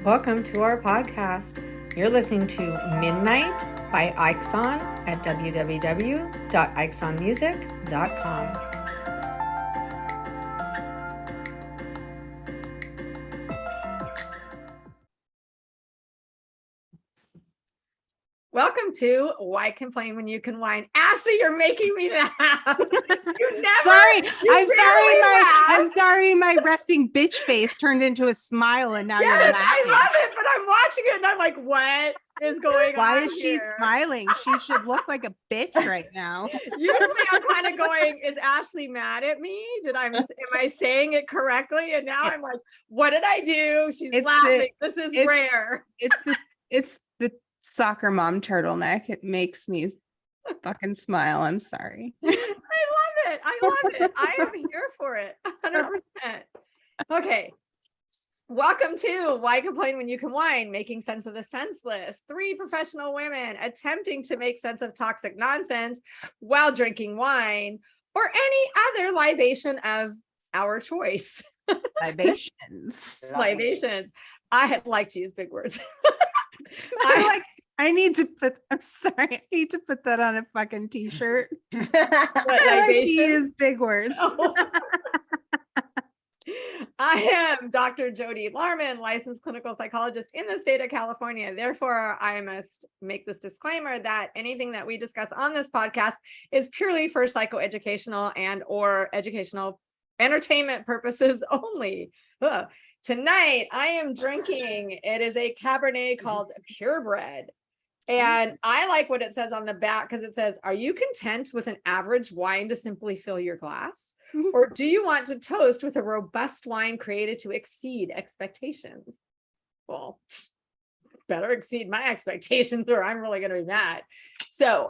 Welcome to our podcast. You're listening to Midnight by Ixon at www.ixonmusic.com. Welcome to Why Complain When You Can Whine. Ashley, you're making me laugh. I'm sorry. My resting bitch face turned into a smile, and now you're laughing. I love it, but I'm watching it and I'm like, what is going on? Why is she smiling? She should look like a bitch right now. Usually, I'm kind of going, is Ashley mad at me? Am I saying it correctly? And now I'm like, what did I do? She's laughing. This is rare. It's the soccer mom turtleneck. It makes me fucking smile. I'm sorry. I love it. I am here for it 100%. Okay, welcome to Why Complain When You Can Whine, making sense of the senseless. 3 professional women attempting to make sense of toxic nonsense while drinking wine or any other libation of our choice. Libations. I like to use big words. I need to put that on a fucking t-shirt. I like to use big words. I am Dr. Jody Larman, licensed clinical psychologist in the state of California. Therefore, I must make this disclaimer that anything that we discuss on this podcast is purely for psychoeducational and or educational entertainment purposes only. Tonight, I am drinking. It is a Cabernet called Purebred. And I like what it says on the back because it says, are you content with an average wine to simply fill your glass? Or do you want to toast with a robust wine created to exceed expectations? Well, better exceed my expectations or I'm really going to be mad. So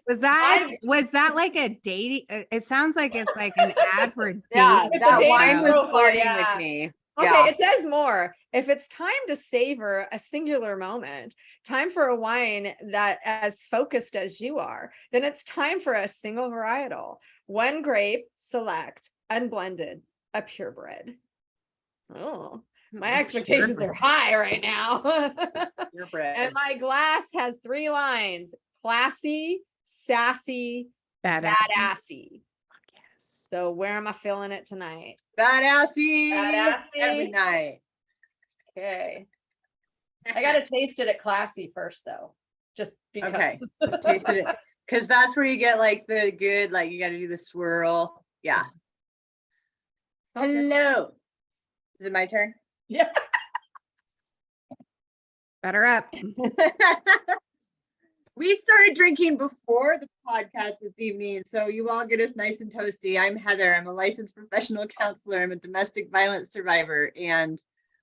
was that like a date? It sounds like it's like an ad for date. Yeah, that wine was flirting with me. Okay, yeah. It says more. If it's time to savor a singular moment, time for a wine that as focused as you are, then it's time for a single varietal. 1 grape, select, unblended, a purebred. Oh, my expectations are high right now. Purebred. And my glass has 3 lines: classy, sassy, badassy. So where am I filling it tonight? Badassy every night. Okay. I got to taste it at classy first though. Just because. Okay. Tasted it. Because that's where you get like the good, like you got to do the swirl. Yeah. Hello. Is it my turn? Yeah. Better up. We started drinking before the podcast this evening, so you all get us nice and toasty. I'm Heather. I'm a licensed professional counselor. I'm a domestic violence survivor, and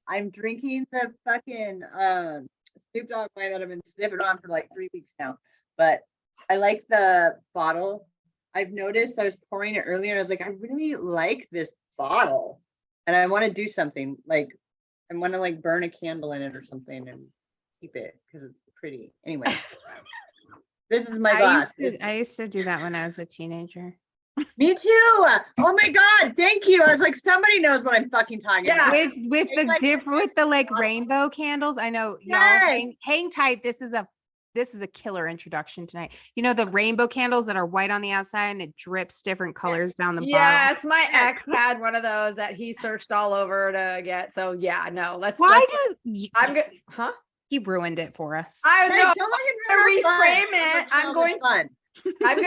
I'm drinking the fucking Snoop Dogg wine that I've been sniffing on for like 3 weeks now. But I like the bottle. I've noticed I was pouring it earlier, and I was like, I really like this bottle, and I want to do something like I want to like burn a candle in it or something and keep it because it's pretty. Anyway. This is my glass. I used to do that when I was a teenager. Me too. Oh my God. Thank you. I was like, somebody knows what I'm fucking talking about. With the like rainbow candles. I know y'all hang tight. This is a killer introduction tonight. You know, the rainbow candles that are white on the outside and it drips different colors down the bottom. Yes, my ex had one of those that he searched all over to get. So yeah, no, He ruined it for us. I'm going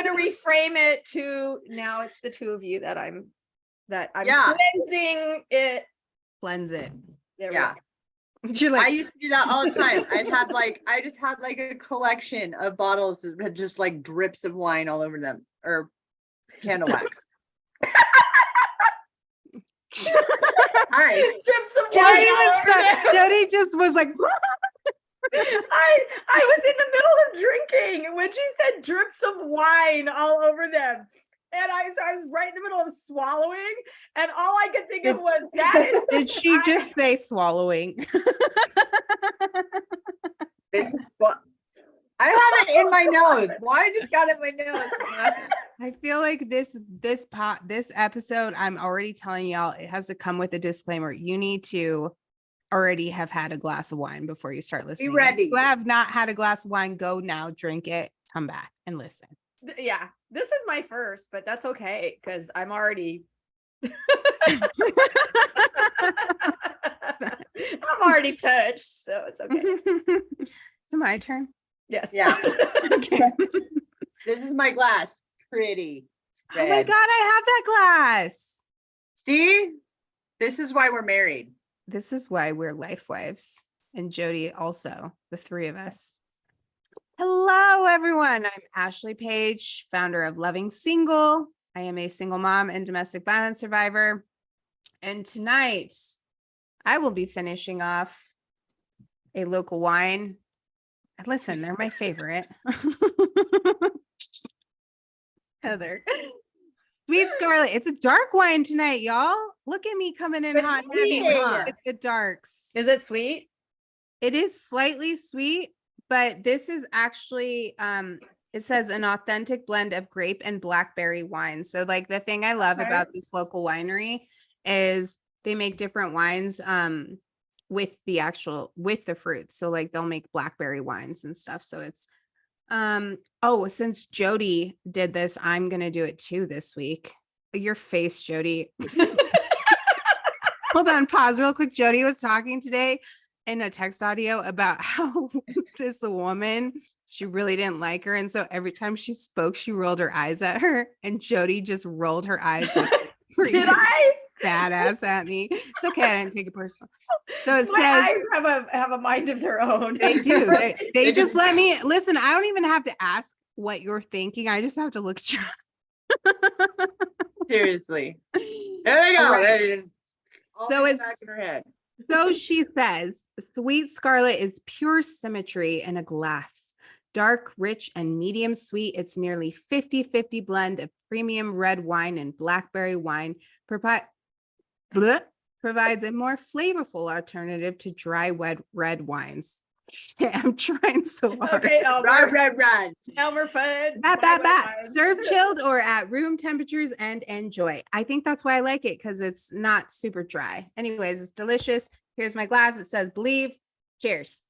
to reframe it to now it's the 2 of you that I'm cleansing it. Cleanse it. Yeah. You're like, I used to do that all the time. I just had like a collection of bottles that had just like drips of wine all over them or candle wax. Hi. Drips of wine. Jody just was like, I was in the middle of drinking when she said drips of wine all over them. And I was right in the middle of swallowing, and all I could think of was that. Did she just say swallowing? I have it in my nose. Why I just got it in my nose? I feel like this episode, I'm already telling y'all, it has to come with a disclaimer. You need to already have had a glass of wine before you start listening. ready. If you have not had a glass of wine, go now, drink it, come back and listen. Yeah, this is my first, but that's okay because I'm already I'm already touched, so it's okay. Is it my turn? Yes. Yeah. Okay. This is my glass. Pretty. Oh my red. God, I have that glass. See? This is why we're married. This is why we're life wives. And Jody also, the three of us. Hello, everyone. I'm Ashley Paige, founder of Loving Single. I am a single mom and domestic violence survivor. And tonight, I will be finishing off a local wine. Listen, they're my favorite. Heather. Sweet Scarlet. It's a dark wine tonight, y'all. Look at me coming in It's hot and heavy sweet. with the darks. Is it sweet? It is slightly sweet, but this is actually it says an authentic blend of grape and blackberry wine. So like the thing I love Okay. about this local winery is they make different wines with the fruits. So like they'll make blackberry wines and stuff. So it's since Jody did this, I'm gonna do it too this week. Your face, Jody. Hold on, pause real quick. Jody was talking today in a text audio about how this woman, she really didn't like her. And so every time she spoke, she rolled her eyes at her. And Jody just rolled her eyes like Did I? badass at me. It's okay. I didn't take it personal. So it My says eyes have a mind of their own. they do. They They just just- let me listen. I don't even have to ask what you're thinking. I just have to look at you. Seriously. There you go. All right. There it is. All So in the it's- back of her head. So she says, Sweet Scarlet is pure symmetry in a glass. Dark, rich, and medium sweet. It's nearly 50-50 blend of premium red wine and blackberry wine. Provides a more flavorful alternative to dry, wet red wines. I'm trying so hard. Okay, Elmer. Run. Elmer Fudd. Serve chilled or at room temperatures and enjoy. I think that's why I like it, because it's not super dry. Anyways, it's delicious. Here's my glass. It says believe. Cheers.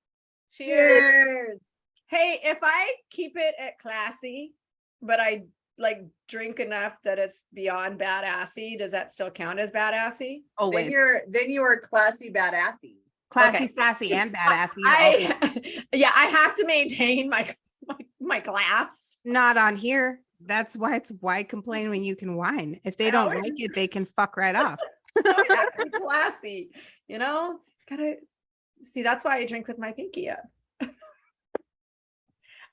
Cheers. Cheers. Hey, if I keep it at classy, but I like drink enough that it's beyond badassy, does that still count as badassy? Always. Then you are classy badassy. Classy, Okay. sassy, and badassy. I have to maintain my glass. Not on here. That's why why complain when you can whine. If they don't like it, they can fuck right off. Classy, gotta see. That's why I drink with my pinky up.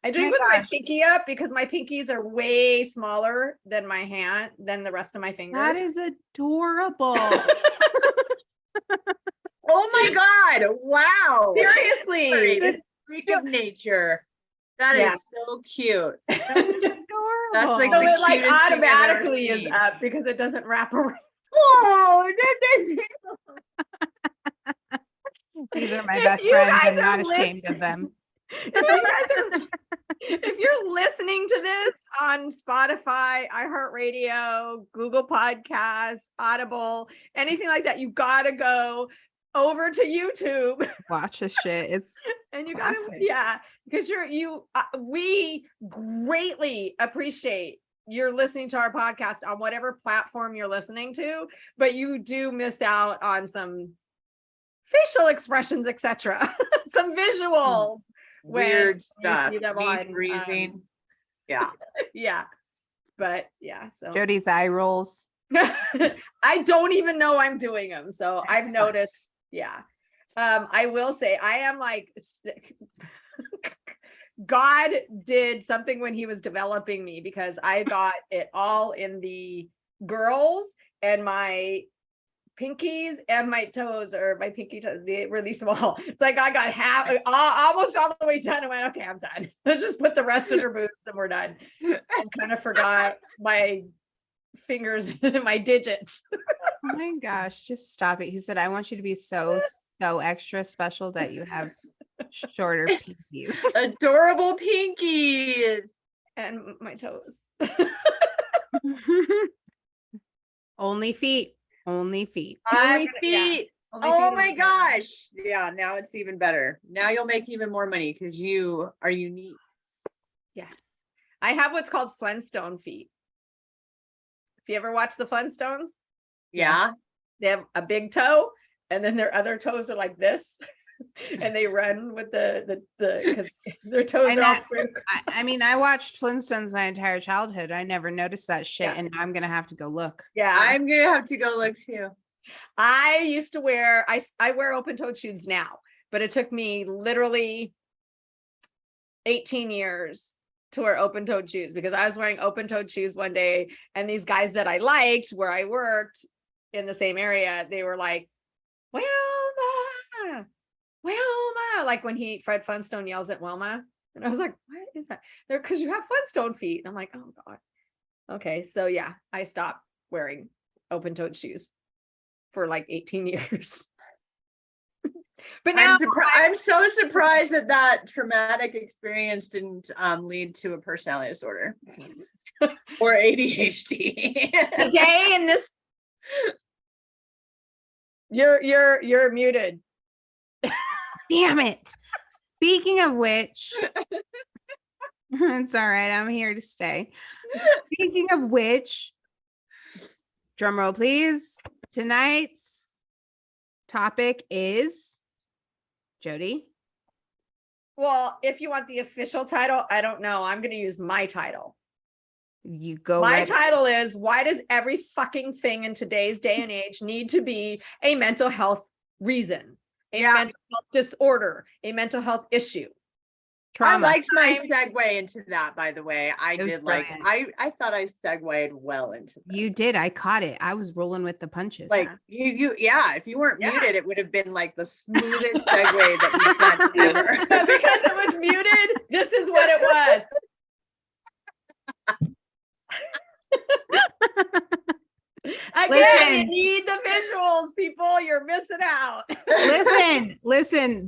I drink with my pinky up because my pinkies are way smaller than the rest of my fingers. That is adorable. Oh my God. Wow. Seriously. Freak of nature. That is so cute. Adorable. That's like So the it like cutest thing I've ever automatically is seen. up because it doesn't wrap around. Oh, These are my If best you friends. guys I'm not are ashamed of them. If you're listening to this on Spotify, iHeartRadio, Google Podcasts, Audible, anything like that, you gotta go over to YouTube Watch this shit. It's and you classic. gotta, because we greatly appreciate you're listening to our podcast on whatever platform you're listening to, but you do miss out on some facial expressions, etc. Some visual weird you stuff. see them Me on, freezing. Yeah. yeah, but yeah, so Jody's eye rolls. I don't even know I'm doing them, so I've noticed. Yeah, I will say I am like God did something when he was developing me, because I got it all in the girls, and my pinkies and my toes, or my pinky toes, they're really small. It's like I got half, almost all the way done. I went, okay, I'm done. Let's just put the rest in her boobs and we're done. And kind of forgot my fingers and my digits. Oh my gosh, just stop it. He said, I want you to be so extra special that you have shorter pinkies. Adorable pinkies. And my toes. Only feet. Only feet. My Yeah. feet. Only Oh feed my them. gosh. Yeah, now it's even better. Now you'll make even more money because you are unique. Yes. I have what's called Flintstone feet. If you ever watch the Flintstones, Yeah. they have a big toe and then their other toes are like this. And they run with because their toes are all I mean, I watched Flintstones my entire childhood. I never noticed that shit. Yeah. And now I'm going to have to go look. Yeah. I'm gonna have to go look too. I used to wear, I wear open-toed shoes now, but it took me literally 18 years to wear open-toed shoes because I was wearing open-toed shoes one day and these guys that I liked where I worked in the same area, they were like, Wilma, like when Fred Flintstone yells at Wilma. And I was like, what is that? They're because you have Flintstone feet. And I'm like, oh God. Okay. So yeah, I stopped wearing open-toed shoes for like 18 years. But now I'm so surprised that traumatic experience didn't lead to a personality disorder or ADHD. today in this, you're muted. Damn it. Speaking of which, it's all right. I'm here to stay. Speaking of which, drum roll, please. Tonight's topic is Jody. Well, if you want the official title, I don't know. I'm going to use my title. You go. My title is, why does every fucking thing in today's day and age need to be a mental health reason, a mental health disorder, a mental health issue? Trauma. I liked my segue into that, by the way. I thought I segued well into that. You did. I caught it. I was rolling with the punches. Like if you weren't muted, it would have been like the smoothest segue that we've done ever. But because it was muted, this is what it was. Again, you need the visuals, people. You're missing out. Listen,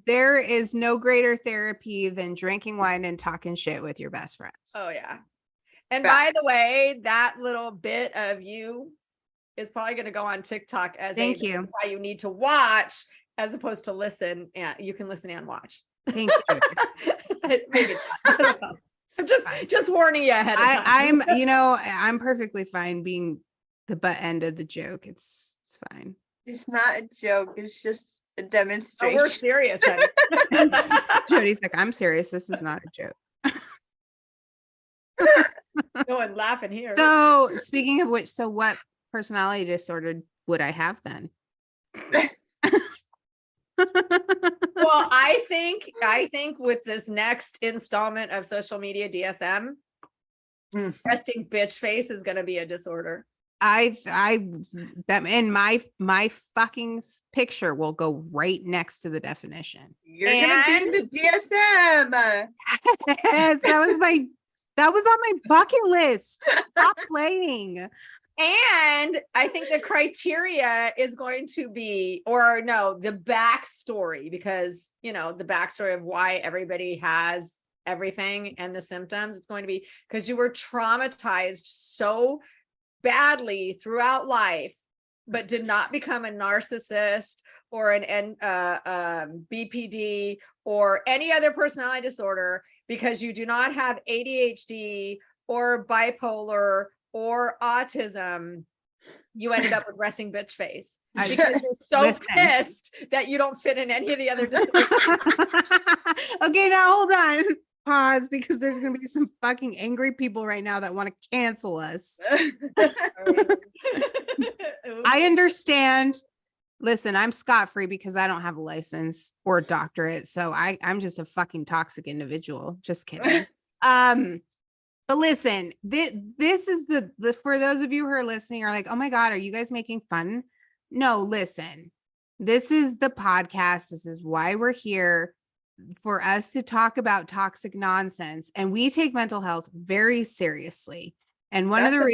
there is no greater therapy than drinking wine and talking shit with your best friends. Oh yeah. And by the way, that little bit of you is probably going to go on TikTok as Thank you. Why you need to watch as opposed to listen. Yeah, you can listen and watch. Thanks. Maybe not. I don't know. I'm just warning you ahead of time. I'm perfectly fine being the butt end of the joke. It's fine. It's not a joke. It's just a demonstration. Oh, we're serious. Jody's like, I'm serious. This is not a joke. No one laughing here. So speaking of which, so what personality disorder would I have then? Well, I think with this next installment of social media DSM, resting bitch face is going to be a disorder. And my fucking picture will go right next to the definition. You're gonna be into DSM. That was on my bucket list. Stop playing. And I think the criteria is going to be, the backstory, because, the backstory of why everybody has everything and the symptoms, it's going to be because you were traumatized so badly throughout life, but did not become a narcissist or an BPD or any other personality disorder because you do not have ADHD or bipolar or autism. You ended up with resting bitch face because you're so pissed that you don't fit in any of the other disorders. Okay, now hold on. Pause, because there's going to be some fucking angry people right now that want to cancel us. I understand. Listen, I'm scot-free because I don't have a license or a doctorate. So I'm just a fucking toxic individual. Just kidding. But listen, this is the for those of you who are listening are like, oh my God, are you guys making fun? No, listen, this is the podcast. This is why we're here, for us to talk about toxic nonsense. And we take mental health very seriously. And one of the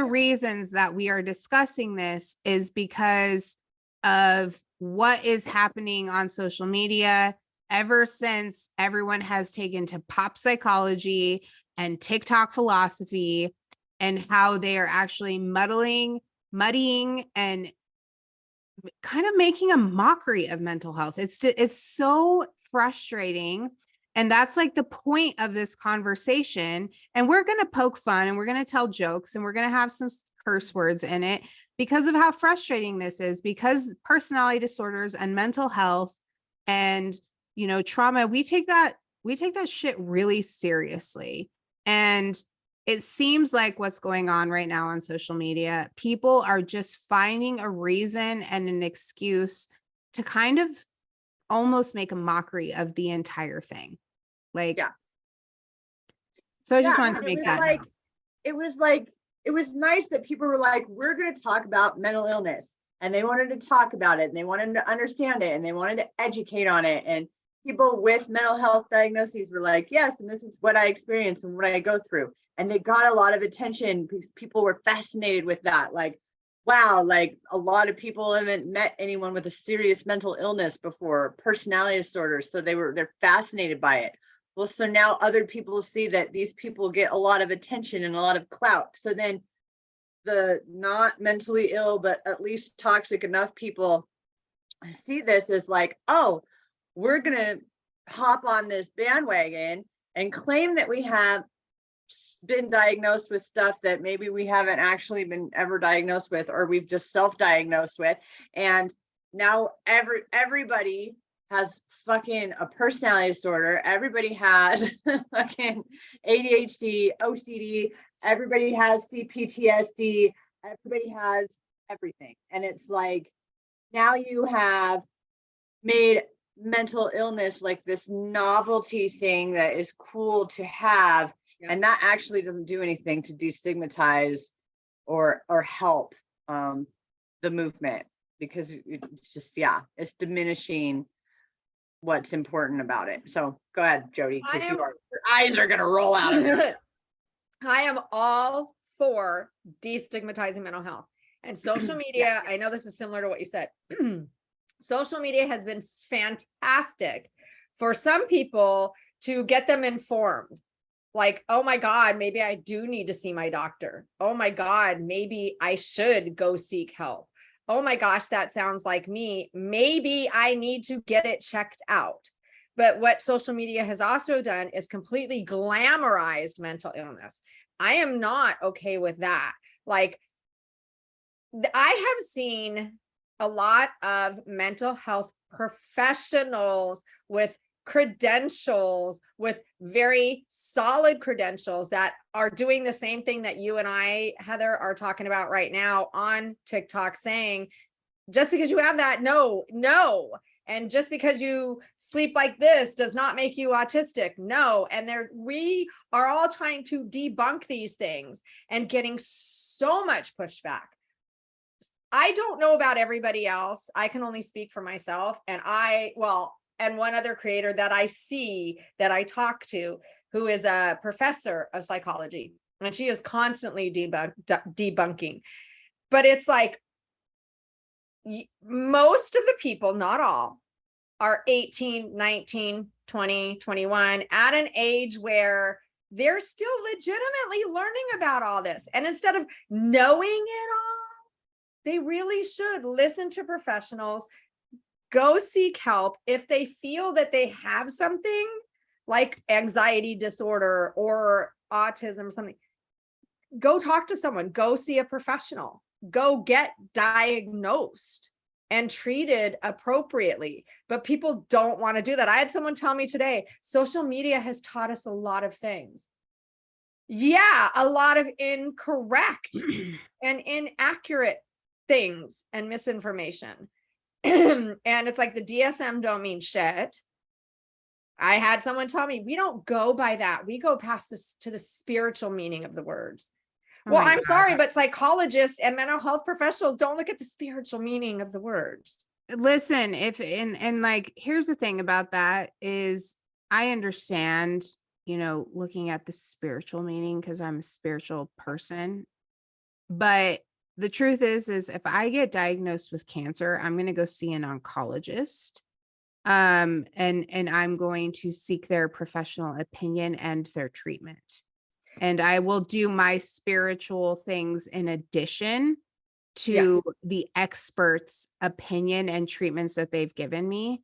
reasons that we are discussing this is because of what is happening on social media ever since everyone has taken to pop psychology and TikTok philosophy, and how they are actually muddying and kind of making a mockery of mental health. It's so frustrating. And that's like the point of this conversation. And we're going to poke fun and we're going to tell jokes and we're going to have some curse words in it because of how frustrating this is, because personality disorders and mental health and, trauma, we take that shit really seriously. And it seems like what's going on right now on social media, people are just finding a reason and an excuse to kind of almost make a mockery of the entire thing. Yeah. So I just wanted to make that known. It was nice that people were like, we're going to talk about mental illness, and they wanted to talk about it and they wanted to understand it and they wanted to educate on it. And people with mental health diagnoses were like, yes, and this is what I experience and what I go through. And they got a lot of attention because people were fascinated with that. Like, wow, like a lot of people haven't met anyone with a serious mental illness before, personality disorders. So they're fascinated by it. Well, so now other people see that these people get a lot of attention and a lot of clout. So then the not mentally ill, but at least toxic enough people see this as like, oh, we're going to hop on this bandwagon and claim that we have been diagnosed with stuff that maybe we haven't actually been ever diagnosed with, or we've just self-diagnosed with. And now everybody has fucking a personality disorder. Everybody has fucking ADHD, OCD. Everybody has CPTSD. Everybody has everything. And it's like, now you have made mental illness like this novelty thing that is cool to have. Yeah. And that actually doesn't do anything to destigmatize or help the movement, because it's just, it's diminishing what's important about it. So go ahead, Jody, because your eyes are going to roll out of your I am all for destigmatizing mental health and social media. I know this is similar to what you said. Social media has been fantastic for some people to get them informed. Like, oh my God, maybe I do need to see my doctor. Oh my God, maybe I should go seek help. Oh my gosh, that sounds like me. Maybe I need to get it checked out. But what social media has also done is completely glamorized mental illness. I am not okay with that. Like, I have seen a lot of mental health professionals with credentials, with very solid credentials, that are doing the same thing that you and I, Heather, are talking about right now on TikTok, saying, just because you have that, no. And just because you sleep like this does not make you autistic. No. And we are all trying to debunk these things and getting so much pushback. I don't know about everybody else. I can only speak for myself. And one other creator that I see, that I talk to, who is a professor of psychology, and she is constantly debunking. But it's like, most of the people, not all, are 18, 19, 20, 21, at an age where they're still legitimately learning about all this. And instead of knowing it all, they really should listen to professionals, go seek help. If they feel that they have something like anxiety disorder or autism or something, go talk to someone, go see a professional, go get diagnosed and treated appropriately. But people don't want to do that. I had someone tell me today, social media has taught us a lot of things. Yeah, a lot of incorrect and inaccurate things and misinformation. And it's like, the DSM don't mean shit. I had someone tell me, we don't go by that. We go past this to the spiritual meaning of the words. Well, I'm sorry, but psychologists and mental health professionals don't look at the spiritual meaning of the words. Listen, like, here's the thing about that is, I understand, looking at the spiritual meaning because I'm a spiritual person. But the truth is if I get diagnosed with cancer, I'm going to go see an oncologist. And I'm going to seek their professional opinion and their treatment. And I will do my spiritual things in addition to the expert's opinion and treatments that they've given me.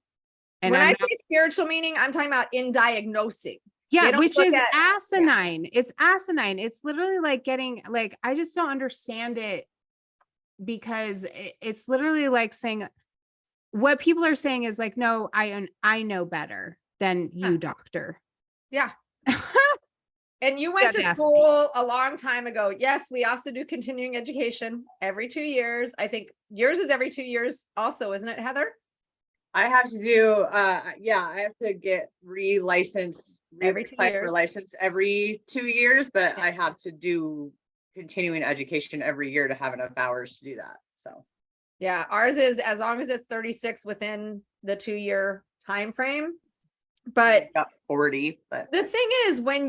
And when I say spiritual meaning, I'm talking about in diagnosing. Yeah, which is asinine. It's asinine. It's literally like getting, like, I just don't understand it, because it's literally like saying, what people are saying is like, no, I know better than you, doctor. Yeah. And you went to school a long time ago. Yes, we also do continuing education every 2 years. I think yours is every 2 years also, isn't it, Heather? I have to do, I have to get re-licensed, reapply for license every 2 years, but I have to do continuing education every year to have enough hours to do that. So yeah, ours is as long as it's 36 within the 2-year time frame. But got 40. But the thing is, when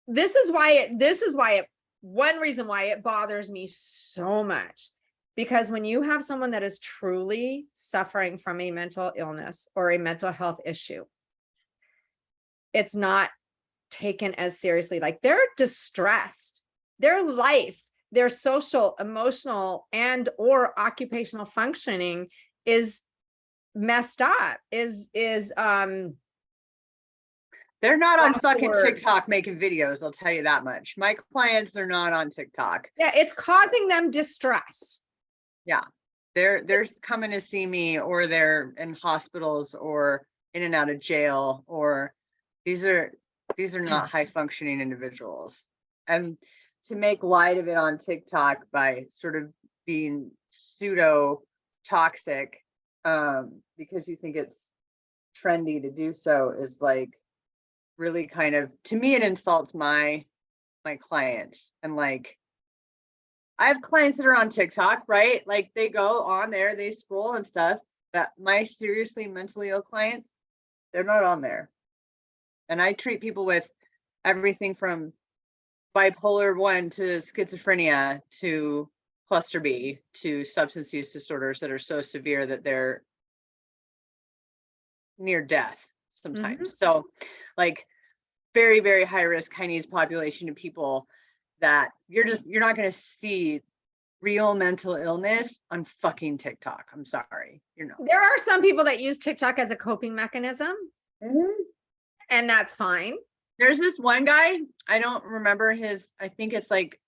this is why one reason why it bothers me so much, because when you have someone that is truly suffering from a mental illness or a mental health issue, it's not taken as seriously. Like, they're distressed, their life, their social, emotional, and or occupational functioning is messed up, they're not on fucking TikTok making videos, I'll tell you that much. My clients are not on TikTok. Yeah, it's causing them distress. Yeah, they're coming to see me, or they're in hospitals or in and out of jail, or these are not high functioning individuals. And to make light of it on TikTok by sort of being pseudo toxic, because you think it's trendy to do so, is like really kind of, to me, it insults my clients. And like, I have clients that are on TikTok, right? Like, they go on there, they scroll and stuff, but my seriously mentally ill clients, they're not on there. And I treat people with everything from bipolar 1 to schizophrenia to cluster B to substance use disorders that are so severe that they're near death sometimes. So like, very, very high risk Chinese population of people that you're not going to see real mental illness on fucking TikTok. I'm sorry. There are some people that use TikTok as a coping mechanism, and that's fine. There's this one guy, I don't remember his, I think it's like,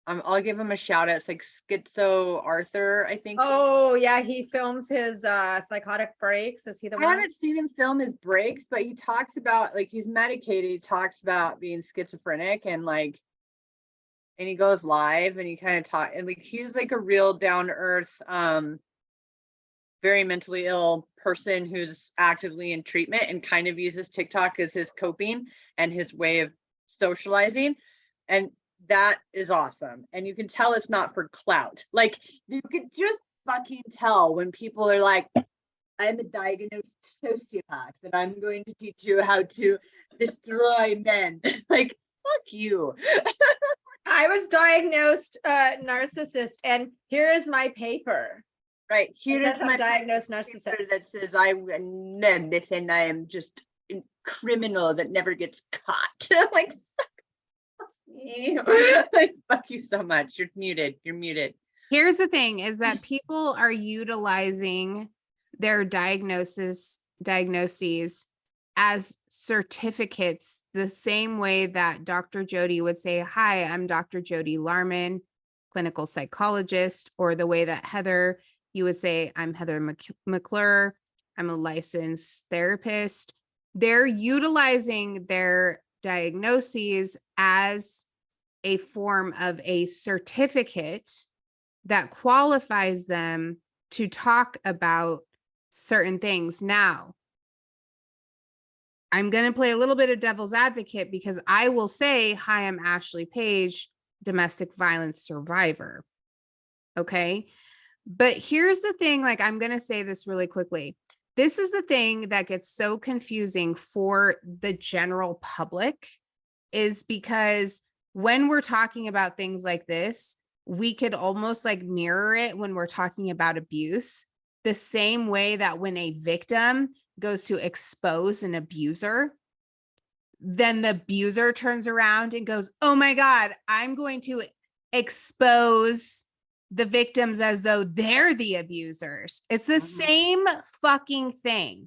I'll give him a shout out. It's like Schizo Arthur, I think. Oh yeah, he films his psychotic breaks. Is he the one? I haven't seen him film his breaks, but he talks about, like, he's medicated. He talks about being schizophrenic, and like, and he goes live and he kind of talk, and like, he's like a real down to earth, very mentally ill person who's actively in treatment and kind of uses TikTok as his coping and his way of socializing. And that is awesome. And you can tell it's not for clout. Like, you could just fucking tell when people are like, I'm a diagnosed sociopath and I'm going to teach you how to destroy men. Like, fuck you. I was diagnosed narcissist, and here is my paper. Right. Here is my diagnosed narcissist that says I'm and I am just a criminal that never gets caught. Like, like, fuck you so much. You're muted. Here's the thing, is that people are utilizing their diagnoses as certificates, the same way that Dr. Jody would say, hi, I'm Dr. Jody Larman, clinical psychologist, or the way that Heather, you would say, I'm Heather McClure, I'm a licensed therapist. They're utilizing their diagnoses as a form of a certificate that qualifies them to talk about certain things. Now, I'm going to play a little bit of devil's advocate, because I will say, hi, I'm Ashley Paige, domestic violence survivor. Okay. But here's the thing, like, I'm going to say this really quickly. This is the thing that gets so confusing for the general public, is because when we're talking about things like this, we could almost like mirror it when we're talking about abuse, the same way that when a victim goes to expose an abuser, then the abuser turns around and goes, oh my God, I'm going to expose the victims as though they're the abusers. It's the same fucking thing.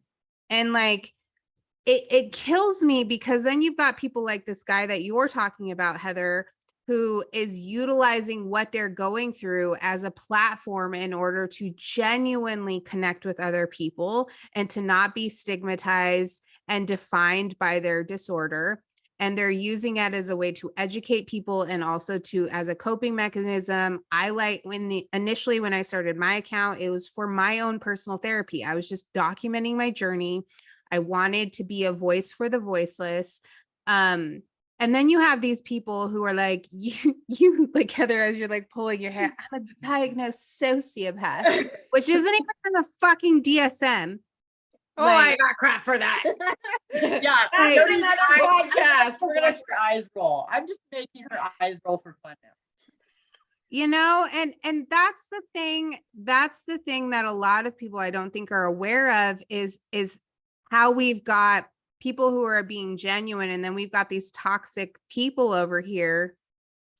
And like, it kills me, because then you've got people like this guy that you're talking about, Heather, who is utilizing what they're going through as a platform in order to genuinely connect with other people and to not be stigmatized and defined by their disorder. And they're using it as a way to educate people and also to as a coping mechanism. I like initially when I started my account, it was for my own personal therapy. I was just documenting my journey. I wanted to be a voice for the voiceless. And then you have these people who are like, you like, Heather, as you're like pulling your hair, I'm a diagnosed sociopath, which isn't even in the fucking DSM. Oh, I got crap for that. Yeah, that's another podcast. We're gonna watch her eyes roll. I'm just making her eyes roll for fun now. You know, and that's the thing that a lot of people I don't think are aware of is how we've got people who are being genuine, and then we've got these toxic people over here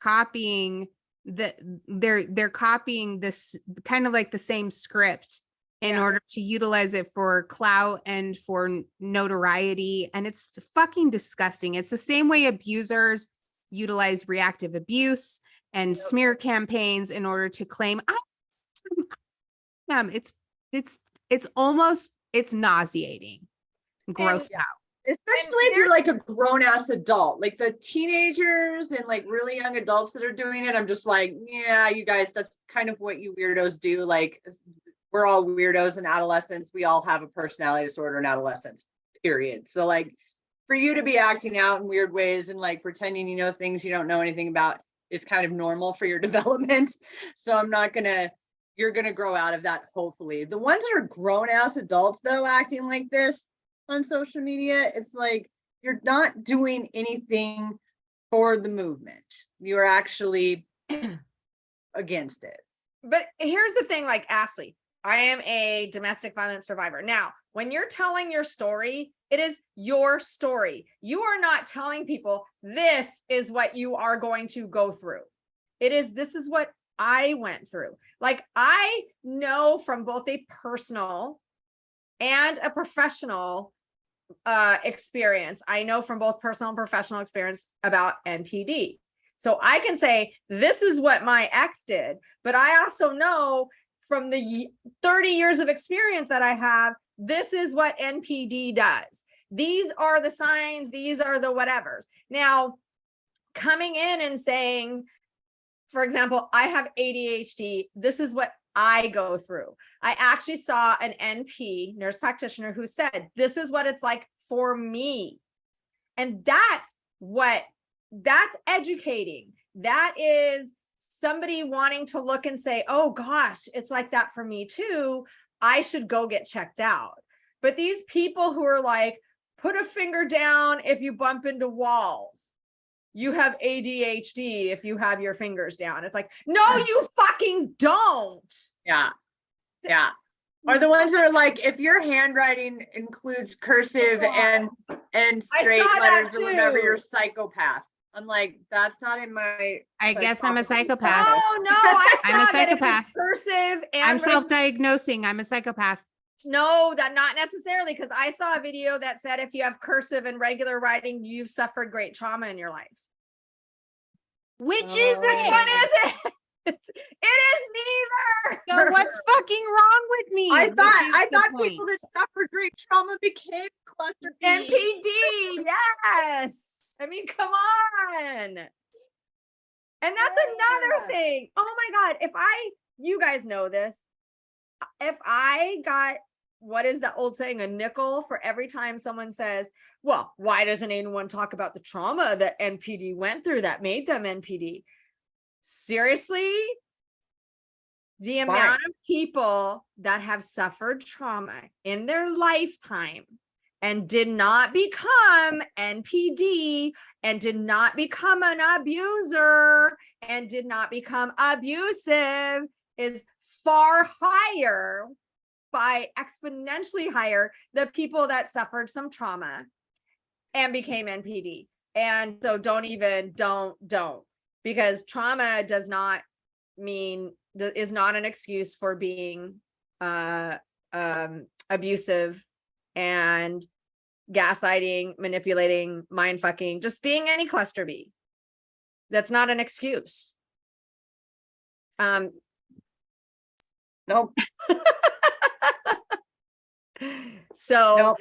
copying they're copying this kind of like the same script in order to utilize it for clout and for notoriety. And it's fucking disgusting. It's the same way abusers utilize reactive abuse and smear campaigns in order to claim it's almost, it's nauseating, gross out. Especially if you're like a grown ass adult, like the teenagers and like really young adults that are doing it. I'm just like, yeah, you guys, that's kind of what you weirdos do. Like, we're all weirdos in adolescence. We all have a personality disorder in adolescence, period. So like, for you to be acting out in weird ways and like pretending you know things you don't know anything about is kind of normal for your development. So you're gonna grow out of that, hopefully. The ones that are grown ass adults though, acting like this on social media, it's like, you're not doing anything for the movement. You're actually against it. But here's the thing, like Ashley, I am a domestic violence survivor. Now, when you're telling your story, it is your story. You are not telling people this is what you are going to go through. This is what I went through. Like, I know from both a personal and a professional experience. I know from both personal and professional experience about NPD. So I can say, this is what my ex did, but I also know from the 30 years of experience that I have, this is what NPD does. These are the signs, these are the whatevers. Now, coming in and saying, for example, I have ADHD, this is what I go through. I actually saw an NP, nurse practitioner, who said, this is what it's like for me. And that's educating. That is somebody wanting to look and say, oh gosh, it's like that for me too. I should go get checked out. But these people who are like, put a finger down if you bump into walls. You have ADHD if you have your fingers down. It's like, no, you fucking don't. Yeah. Yeah. Or the ones that are like, if your handwriting includes cursive and straight letters or whatever, you're a psychopath. I'm like, that's not in my. I guess I'm a psychopath. Oh no, I saw I'm a psychopath. Cursive and I'm self-diagnosing. I'm a psychopath. No, that not necessarily, because I saw a video that said if you have cursive and regular writing, you've suffered great trauma in your life. Which one is it? It is neither. So what's fucking wrong with me? I thought people that suffered great trauma became cluster B. NPD, yes. I mean, come on. And that's another thing. Oh my God. You guys know this. If I got, what is that old saying, a nickel for every time someone says, well, why doesn't anyone talk about the trauma that NPD went through that made them NPD? Seriously? The amount of people that have suffered trauma in their lifetime and did not become NPD and did not become an abuser and did not become abusive is far higher, by exponentially higher, the people that suffered some trauma and became NPD. And so don't, because trauma does not is not an excuse for being abusive and gaslighting, manipulating, mind fucking, just being any cluster B. That's not an excuse. Nope. So, Nope.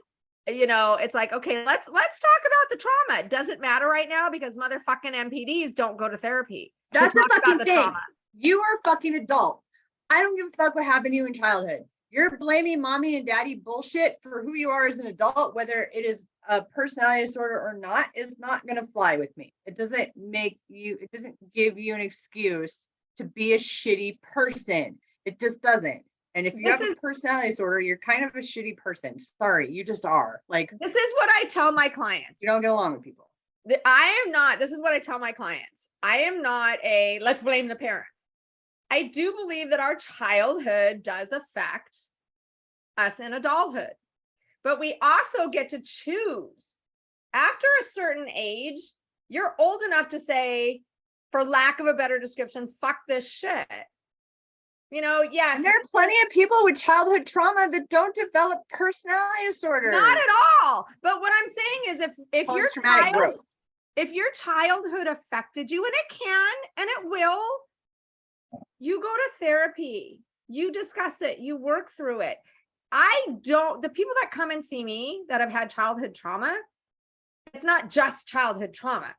you know, it's like, okay, let's talk about the trauma. It doesn't matter right now because motherfucking MPDs don't go to therapy. That's the fucking thing. Trauma. You are a fucking adult. I don't give a fuck what happened to you in childhood. You're blaming mommy and daddy bullshit for who you are as an adult, whether it is a personality disorder or not, is not going to fly with me. It doesn't give you an excuse to be a shitty person. It just doesn't. And if you have a personality disorder, you're kind of a shitty person. Sorry, you just are. Like, this is what I tell my clients. You don't get along with people. This is what I tell my clients. I am not let's blame the parents. I do believe that our childhood does affect us in adulthood, but we also get to choose. After a certain age, you're old enough to say, for lack of a better description, fuck this shit. You know, yes. And there are plenty of people with childhood trauma that don't develop personality disorders. Not at all. But what I'm saying is if your childhood affected you, and it can, and it will, you go to therapy, you discuss it, you work through it. The people that come and see me that have had childhood trauma, it's not just childhood trauma.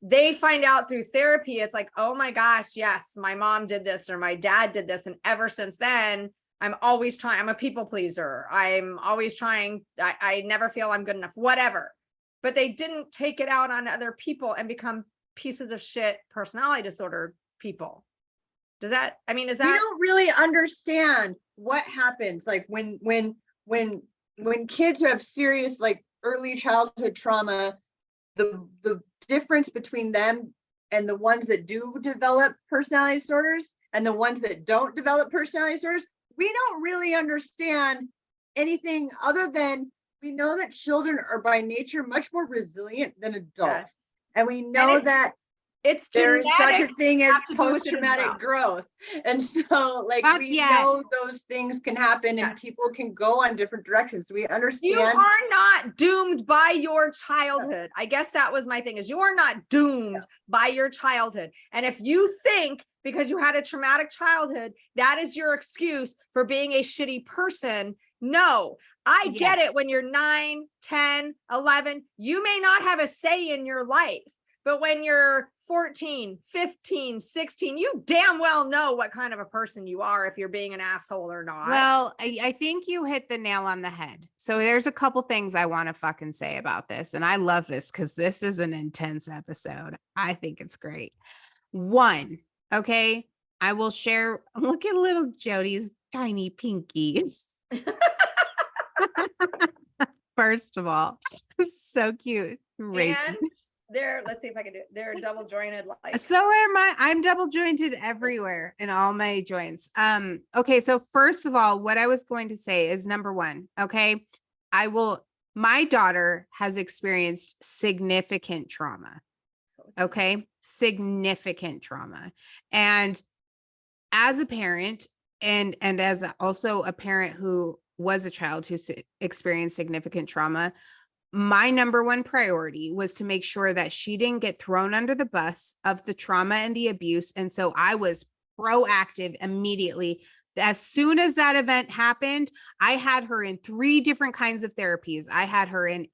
They find out through therapy, it's like, oh my gosh, yes, my mom did this or my dad did this. And ever since then, I'm always trying, I'm a people pleaser. I'm always trying, I never feel I'm good enough, whatever. But they didn't take it out on other people and become pieces of shit personality disorder people. Is that? We don't really understand what happens. Like when kids have serious, like early childhood trauma, the difference between them and the ones that do develop personality disorders and the ones that don't develop personality disorders, we don't really understand anything other than we know that children are by nature much more resilient than adults. Yes. And we know that there is such a thing as post-traumatic growth. And so we know those things can happen and people can go on different directions. We understand. You are not doomed by your childhood. I guess that was my thing, is you are not doomed by your childhood. And if you think because you had a traumatic childhood, that is your excuse for being a shitty person, no. I get it when you're 9, 10, 11, you may not have a say in your life. But when you're 14, 15, 16, you damn well know what kind of a person you are if you're being an asshole or not. Well, I think you hit the nail on the head. So there's a couple things I want to fucking say about this. And I love this because this is an intense episode. I think it's great. One, okay, I will share. Look at little Jody's tiny pinkies. First of all, so cute. And let's see if I can do it. They're double jointed. So am I. I'm double jointed everywhere in all my joints. Okay. So first of all, what I was going to say is number one. Okay. My daughter has experienced significant trauma. Okay. Significant trauma. And as a parent and as also a parent who was a child who experienced significant trauma, my number one priority was to make sure that she didn't get thrown under the bus of the trauma and the abuse. And so I was proactive immediately. As soon as that event happened, I had her in 3 different kinds of therapies. I had her in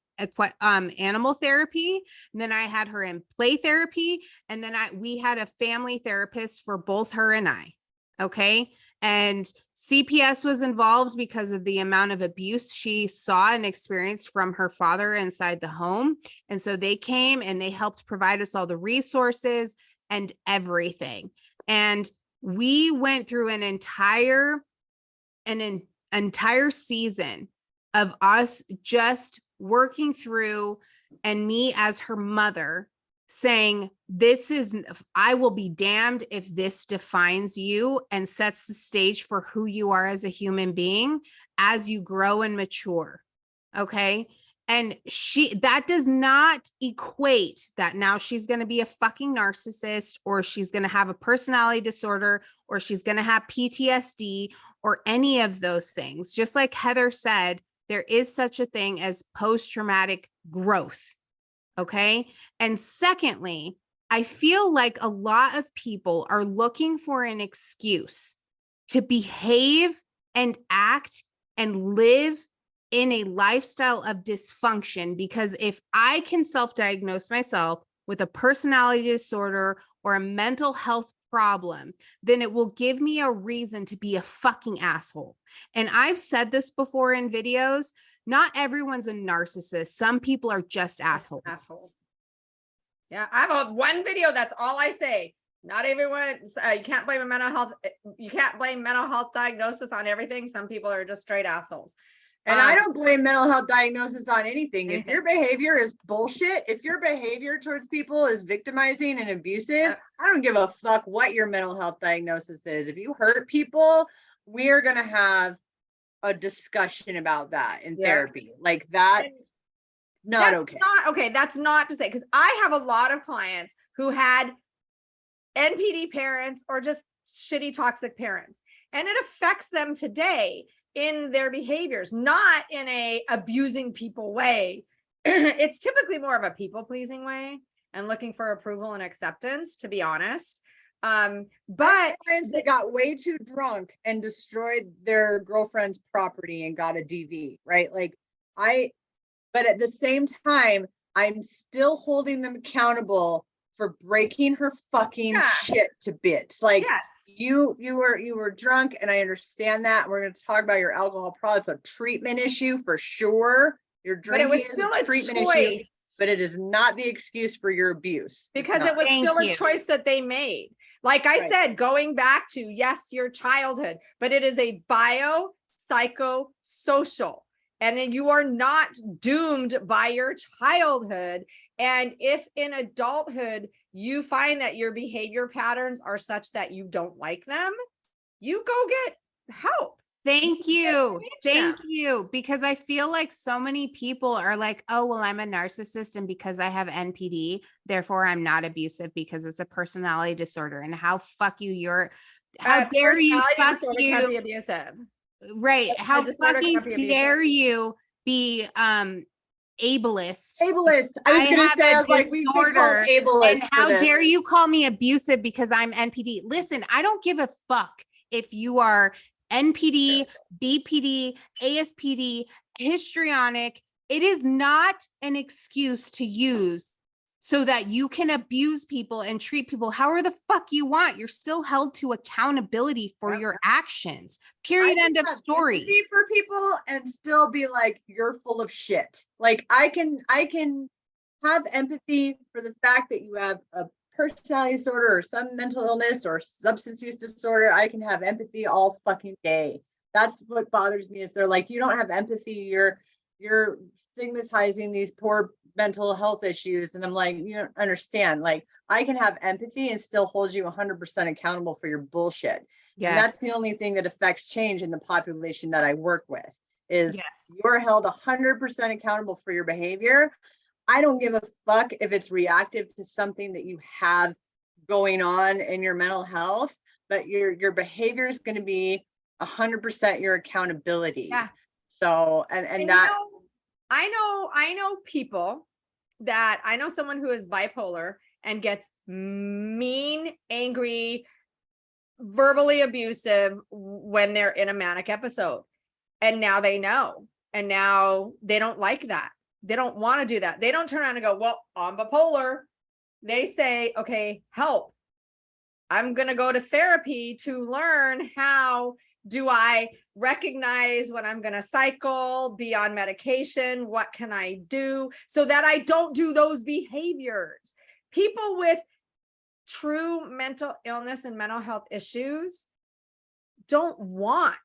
animal therapy, and then I had her in play therapy, and then we had a family therapist for both her and I. Okay. And CPS was involved because of the amount of abuse she saw and experienced from her father inside the home. And so they came and they helped provide us all the resources and everything. And we went through an entire season of us just working through, and me as her mother saying, I will be damned if this defines you and sets the stage for who you are as a human being as you grow and mature. Okay. And that does not equate that now she's going to be a fucking narcissist, or she's going to have a personality disorder, or she's going to have PTSD, or any of those things. Just like Heather said, there is such a thing as post-traumatic growth. Okay. And secondly, I feel like a lot of people are looking for an excuse to behave and act and live in a lifestyle of dysfunction, because if I can self-diagnose myself with a personality disorder or a mental health problem, then it will give me a reason to be a fucking asshole. And I've said this before in videos, not everyone's a narcissist. Some people are just assholes. Yeah, I have one video. That's all I say. Not everyone, you can't blame mental health diagnosis on everything. Some people are just straight assholes. And I don't blame mental health diagnosis on anything. If your behavior is bullshit, if your behavior towards people is victimizing and abusive, I don't give a fuck what your mental health diagnosis is. If you hurt people, we are going to have a discussion about that in therapy. Like that, not okay. That's not to say, because I have a lot of clients who had NPD parents or just shitty toxic parents, and it affects them today in their behaviors, not in a abusing people way. It's typically more of a people pleasing way and looking for approval and acceptance, to be honest. But clients that got way too drunk and destroyed their girlfriend's property and got a DV, right? But at the same time, I'm still holding them accountable for breaking her fucking shit to bits. Like, you were drunk, and I understand that. We're going to talk about your alcohol products, a treatment issue for sure. Your drinking is a treatment issue, but it is not the excuse for your abuse. Because it was still a choice that they made. Like I said, going back to, yes, your childhood, but it is a biopsychosocial, and then you are not doomed by your childhood. And if in adulthood you find that your behavior patterns are such that you don't like them, you go get help. Thank you. Thank you. Because I feel like so many people are like, oh, well, I'm a narcissist, and because I have NPD, therefore I'm not abusive because it's a personality disorder. And how fuck you, how dare you fuck you? Can't be abusive. Right. How fucking dare you be ableist. I was going to say, I was like, we called ableist. And how dare you call me abusive because I'm NPD? Listen, I don't give a fuck if you are NPD, BPD, ASPD, histrionic. It is not an excuse to use so that you can abuse people and treat people however the fuck you want. You're still held to accountability for your actions. Period. End of story. For people and still be like, you're full of shit. Like, I can have empathy for the fact that you have a personality disorder or some mental illness or substance use disorder. I can have empathy all fucking day. That's what bothers me, is they're like, you don't have empathy. You're stigmatizing these poor mental health issues. And I'm like, you don't understand. Like, I can have empathy and still hold you 100% accountable for your bullshit. Yes. And that's the only thing that affects change in the population that I work with, is you're held 100% accountable for your behavior. I don't give a fuck if it's reactive to something that you have going on in your mental health, but your behavior is going to be 100% your accountability. Yeah. So, and that, I know people that I know someone who is bipolar and gets mean, angry, verbally abusive when they're in a manic episode. And now they know, and now they don't like that. They don't want to do that. They don't turn around and go, well, I'm bipolar. They say, okay, help. I'm going to go to therapy to learn how do I recognize when I'm going to cycle, be on medication? What can I do so that I don't do those behaviors? People with true mental illness and mental health issues don't want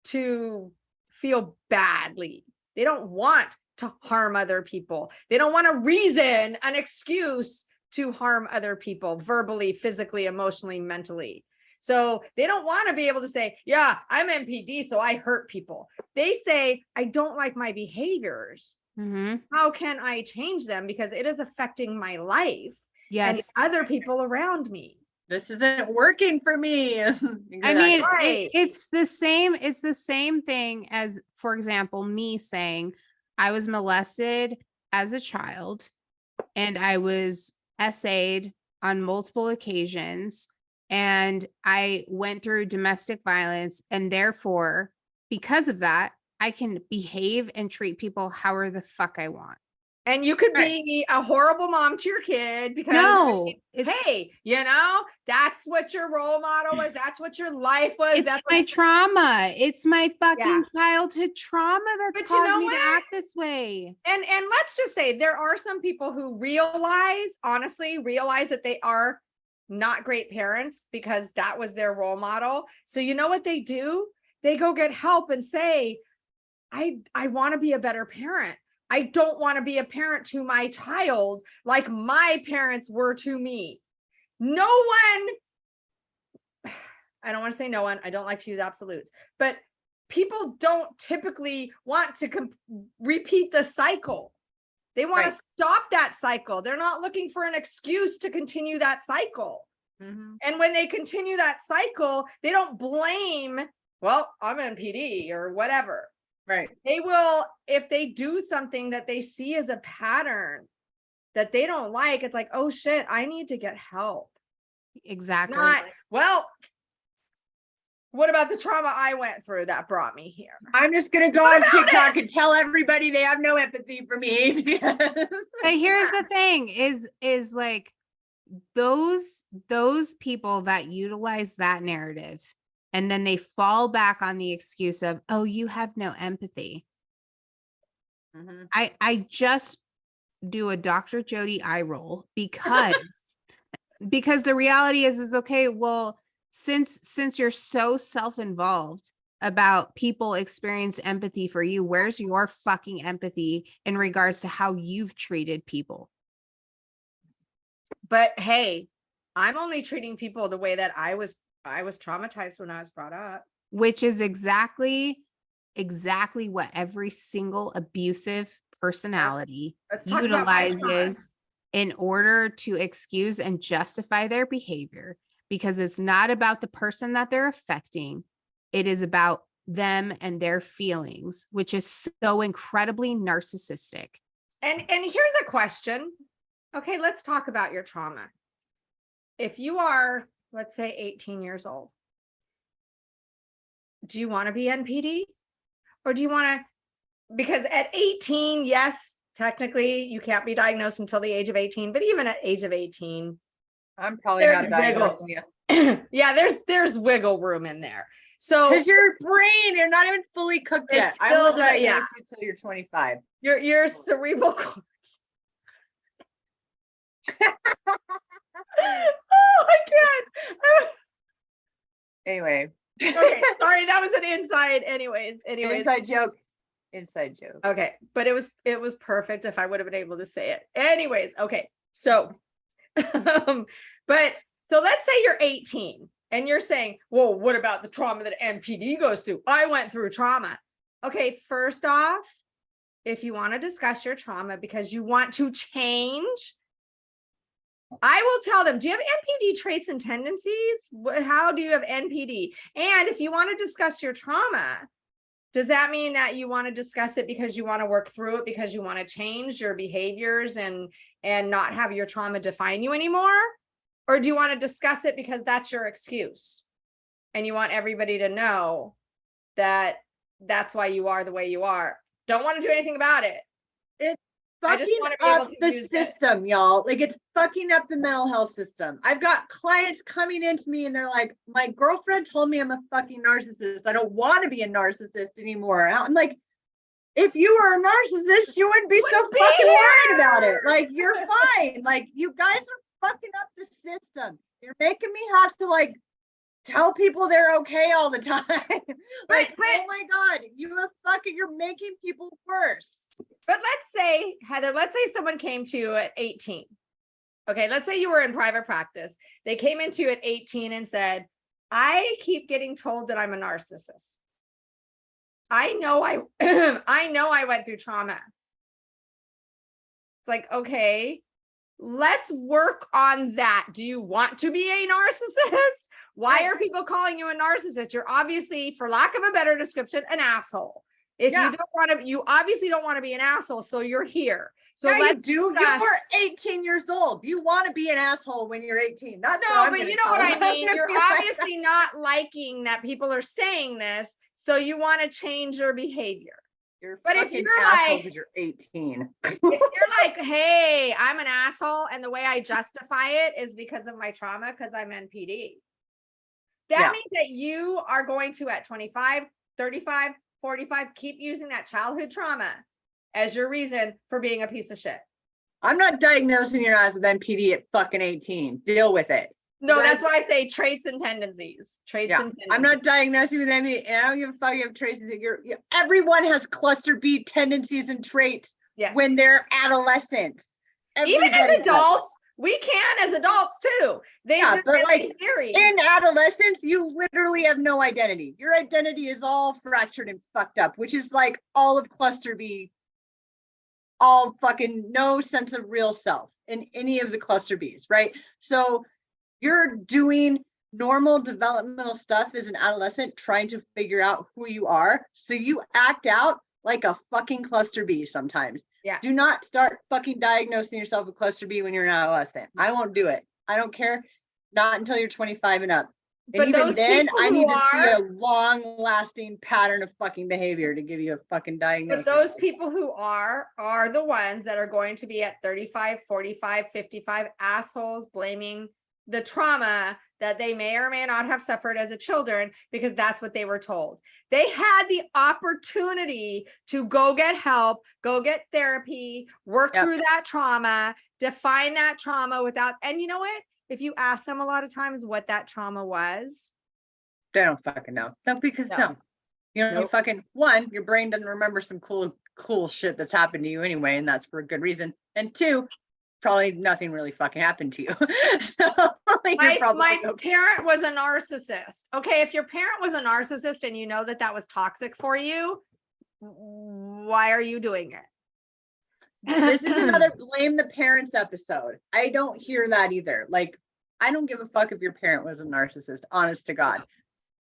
to feel badly. They don't want to harm other people. They don't want a reason, an excuse to harm other people verbally, physically, emotionally, mentally. So they don't want to be able to say, yeah, I'm NPD, so I hurt people. They say, I don't like my behaviors, How can I change them? Because it is affecting my life and Yes. other people around me. This isn't working for me. I mean, Right. it's the same thing as, for example, me saying I was molested as a child and I was essayed on multiple occasions and I went through domestic violence, and therefore, because of that, I can behave and treat people however the fuck I want. And you could be a horrible mom to your kid because, No, hey, that's what your role model was. That's what your life was. That's my trauma. It's my fucking childhood trauma that's caused me to act this way. And let's just say there are some people who honestly realize that they are not great parents because that was their role model. So you know what they do? They go get help and say, I want to be a better parent. I don't want to be a parent to my child like my parents were to me. No one, I don't want to say no one, I don't like to use absolutes, but people don't typically want to repeat the cycle. They want to stop that cycle. They're not looking for an excuse to continue that cycle. And when they continue that cycle, they don't blame, well, I'm NPD or whatever. Right. They will, if they do something that they see as a pattern that they don't like, it's like, oh shit, I need to get help. Exactly. Well, what about the trauma I went through that brought me here? I'm just going to go on TikTok and tell everybody they have no empathy for me. But here's the thing is like those people that utilize that narrative and then they fall back on the excuse of, oh, you have no empathy. I just do a Dr. Jody eye roll because the reality is okay, well, since you're so self-involved about people experience empathy for you, where's your fucking empathy in regards to how you've treated people? But hey, I'm only treating people the way that I was traumatized when I was brought up. Which is exactly what every single abusive personality utilizes in order to excuse and justify their behavior, because it's not about the person that they're affecting. It is about them and their feelings, which is so incredibly narcissistic. And here's a question. Okay, let's talk about your trauma. If you are, let's say, 18 years old, do you want to be NPD? Or do you want to, because at 18, yes, technically you can't be diagnosed until the age of 18, but even at age of 18, I'm probably not diagnosing you. Yeah, there's wiggle room in there. So because your brain, you're not even fully cooked yet. I won't diagnose you until you're 25. Your cerebral cortex. Oh my God. Anyway. Okay, sorry, that was an inside. Anyways. Inside joke. Okay, but it was perfect if I would have been able to say it. Anyways, okay. So but so let's say you're 18 and you're saying, well, what about the trauma that NPD goes through? I went through trauma. Okay, first off, if you want to discuss your trauma because you want to change, I will tell them, do you have NPD traits and tendencies? How do you have NPD? And if you want to discuss your trauma, does that mean that you want to discuss it because you want to work through it, because you want to change your behaviors and not have your trauma define you anymore? Or do you want to discuss it because that's your excuse and you want everybody to know that that's why you are the way you are? Don't want to do anything about it. It's fucking up the system, y'all. Like, it's fucking up the mental health system. I've got clients coming into me and they're like, my girlfriend told me I'm a fucking narcissist. I don't want to be a narcissist anymore. I'm like, if you were a narcissist, you wouldn't be so fucking worried about it. Like, you're fine. Like, you guys are fucking up the system. You're making me have to like tell people they're okay all the time. Like, oh my God, you're making people worse. But let's say, Heather, someone came to you at 18. Okay, let's say you were in private practice. They came into you at 18 and said, I keep getting told that I'm a narcissist. I know I went through trauma. like, okay, let's work on that. Do you want to be a narcissist? Why are people calling you a narcissist? You're obviously, for lack of a better description, an asshole. If you don't want to, you obviously don't want to be an asshole, so you're here. So let's you do. discuss. You're 18 years old. You want to be an asshole when you're 18. That's no, what I'm but gonna you know tell what you. I mean. I'm You're gonna be like, obviously not liking that people are saying this, so you want to change your behavior. You're But if fucking you're asshole like, because you're 18. if you're like, hey, I'm an asshole, and the way I justify it is because of my trauma, because I'm NPD. That means that you are going to, at 25, 35, 45, keep using that childhood trauma as your reason for being a piece of shit. I'm not diagnosing your ass with NPD at fucking 18. Deal with it. No, that's why I say traits and tendencies. Traits and tendencies. I'm not diagnosing with NPD. And I don't give a fuck. You have traits. Everyone has cluster B tendencies and traits when they're adolescents. Even as adults, we can as adults too. They just but like theory. In adolescence, you literally have no identity. Your identity is all fractured and fucked up, which is like all of cluster B. All fucking no sense of real self in any of the cluster Bs, right? So you're doing normal developmental stuff as an adolescent, trying to figure out who you are. So you act out like a fucking cluster B sometimes. Yeah. Do not start fucking diagnosing yourself with cluster B when you're an adolescent. I won't do it. I don't care. Not until you're 25 and up. And But even then, I need to see a long-lasting pattern of fucking behavior to give you a fucking diagnosis. But those people who are the ones that are going to be at 35, 45, 55 assholes blaming the trauma that they may or may not have suffered as a children, because that's what they were told. They had the opportunity to go get help, go get therapy, work through that trauma, define that trauma without, and you know what? If you ask them a lot of times what that trauma was, they don't fucking know. No, because you know, you fucking, one, your brain doesn't remember some cool shit that's happened to you anyway, and that's for a good reason. And two, probably nothing really fucking happened to you. So my parent was a narcissist. Okay, if your parent was a narcissist and you know that that was toxic for you, why are you doing it? This is another blame the parents episode. I don't hear that either. Like, I don't give a fuck if your parent was a narcissist, honest to God.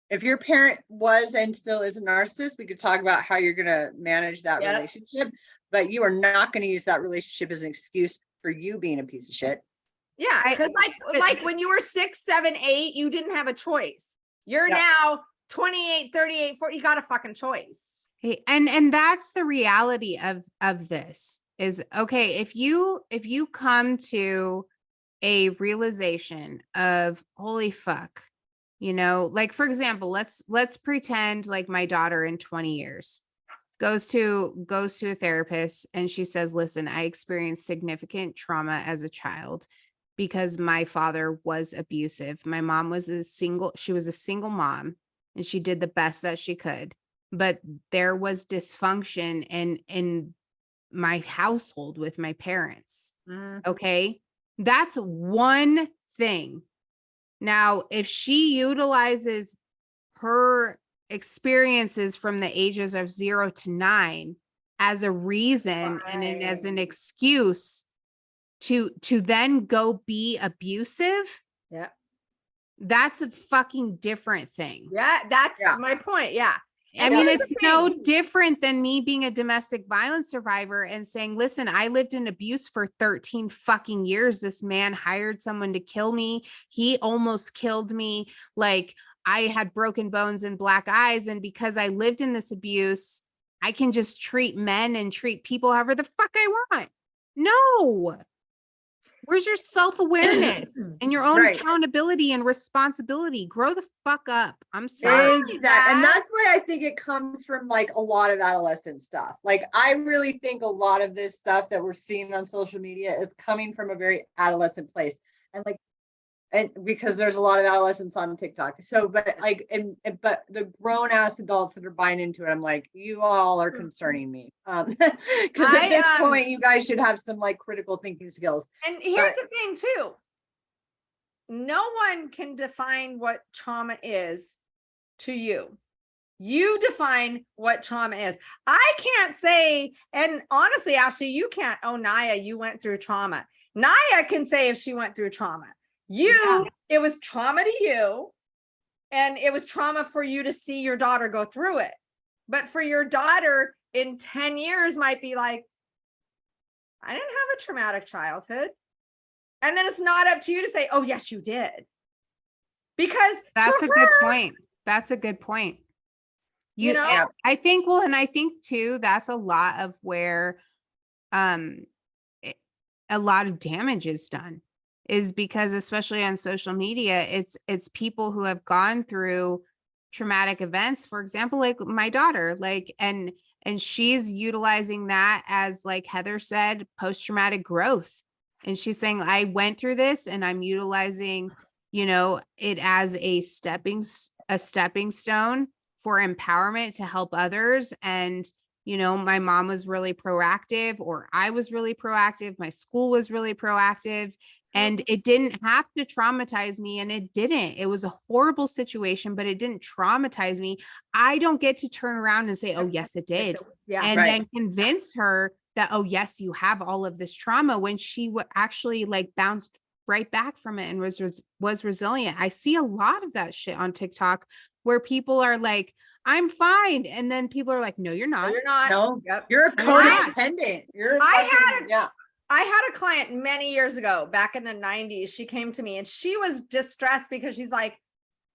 If your parent was and still is a narcissist, we could talk about how you're going to manage that relationship, but you are not going to use that relationship as an excuse for you being a piece of shit. Yeah, because like when you were 6, 7, 8, you didn't have a choice. You're now 28, 38, 40, you got a fucking choice. Hey, and that's the reality of this is, okay, if you come to a realization of, holy fuck, you know, like, for example, let's pretend like my daughter in 20 years goes to a therapist and she says, listen, I experienced significant trauma as a child because my father was abusive. My mom was a single mom, and she did the best that she could, but there was dysfunction in my household with my parents. Okay. That's one thing. Now, if she utilizes her experiences from the ages of 0 to 9 as a reason and as an excuse to then go be abusive, that's a fucking different thing. That's my point. I mean, it's no different than me being a domestic violence survivor and saying, listen, I lived in abuse for 13 fucking years. This man hired someone to kill me. He almost killed me. Like, I had broken bones and black eyes. And because I lived in this abuse, I can just treat men and treat people however the fuck I want. No. Where's your self-awareness and your own accountability and responsibility? Grow the fuck up. I'm sorry. Exactly. And that's why I think it comes from like a lot of adolescent stuff. Like, I really think a lot of this stuff that we're seeing on social media is coming from a very adolescent place. And because there's a lot of adolescents on TikTok. So, but the grown ass adults that are buying into it, I'm like, you all are concerning me. Because at this point, you guys should have some like critical thinking skills. And here's the thing too. No one can define what trauma is to you. You define what trauma is. I can't say, and honestly, Ashley, you can't, oh, Naya, you went through trauma. Naya can say if she went through trauma. It was trauma to you, and it was trauma for you to see your daughter go through it. But for your daughter in 10 years might be like, I didn't have a traumatic childhood. And then it's not up to you to say, oh, yes, you did. Because that's a good point. That's a good point. You know, I think, well, and I think too, that's a lot of where a lot of damage is done, is because especially on social media, it's people who have gone through traumatic events, for example, like my daughter, like, and she's utilizing that as, like Heather said, post-traumatic growth. And she's saying, I went through this and I'm utilizing, it as a stepping stone for empowerment to help others. And, my mom was really proactive, or I was really proactive. My school was really proactive, and it didn't have to traumatize me. And it didn't. It was a horrible situation, but it didn't traumatize me. I don't get to turn around and say, oh, yes, it did. Then convince her that, oh, yes, you have all of this trauma, when she actually like bounced right back from it and was resilient. I see a lot of that shit on TikTok where people are like, I'm fine. And then people are like, no, you're not. No, you're not. No, you're a codependent. I had a client many years ago, back in the 90s. She came to me and she was distressed because she's like,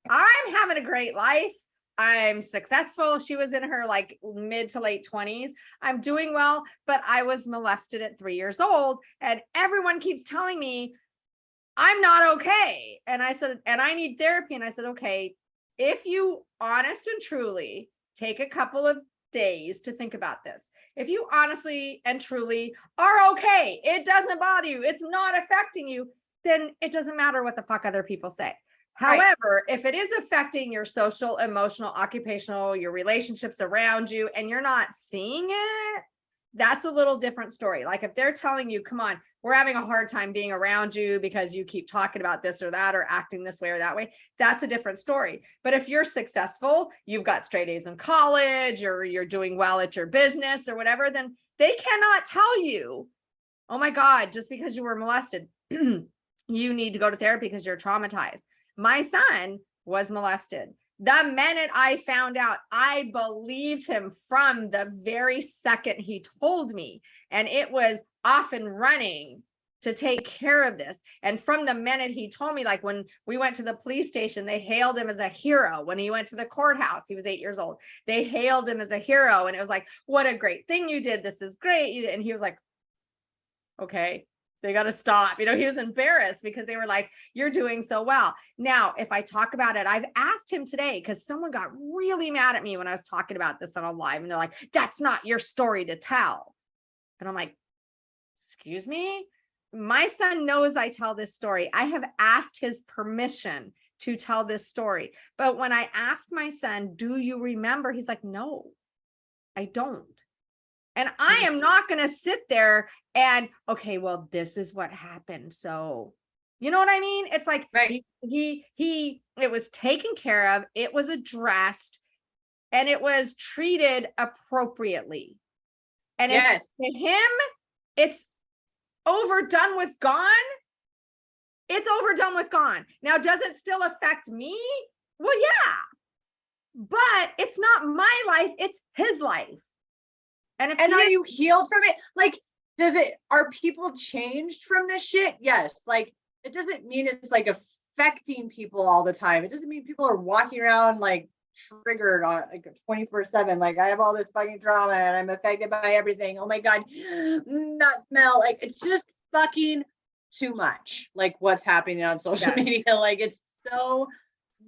I'm having a great life. I'm successful. She was in her like mid to late 20s. I'm doing well, but I was molested at 3 years old. And everyone keeps telling me I'm not okay. And I said, and I need therapy. And I said, okay, if you honest and truly take a couple of days to think about this, if you honestly and truly are okay, it doesn't bother you, it's not affecting you, then it doesn't matter what the fuck other people say. However, if it is affecting your social, emotional, occupational, your relationships around you, and you're not seeing it, that's a little different story. Like if they're telling you, come on, we're having a hard time being around you because you keep talking about this or that or acting this way or that way, that's a different story. But if you're successful, you've got straight A's in college, or you're doing well at your business or whatever, then they cannot tell you, oh my God, just because you were molested, you need to go to therapy because you're traumatized. My son was molested. The minute I found out, I believed him from the very second he told me. And it was off and running to take care of this. And from the minute he told me, like when we went to the police station, they hailed him as a hero. When he went to the courthouse, he was 8 years old. They hailed him as a hero. And it was like, what a great thing you did. This is great. And he was like, okay, they got to stop. He was embarrassed because they were like, you're doing so well. Now, if I talk about it, I've asked him today because someone got really mad at me when I was talking about this on a live, and they're like, that's not your story to tell. And I'm like, excuse me? My son knows I tell this story. I have asked his permission to tell this story. But when I ask my son, do you remember? He's like, no, I don't. And I am not going to sit there and, okay, well, this is what happened. So, you know what I mean? It's like, it was taken care of. It was addressed, and it was treated appropriately. And if to him, it's overdone with gone, it's overdone with gone. Now, does it still affect me? Well, yeah, but it's not my life. It's his life. And are you healed from it? Like, are people changed from this shit? Yes. Like, it doesn't mean it's like affecting people all the time. It doesn't mean people are walking around like triggered on like 24/7. Like, I have all this fucking trauma and I'm affected by everything. Oh my God, that smell. Like, it's just fucking too much. Like what's happening on social media. Like, it's so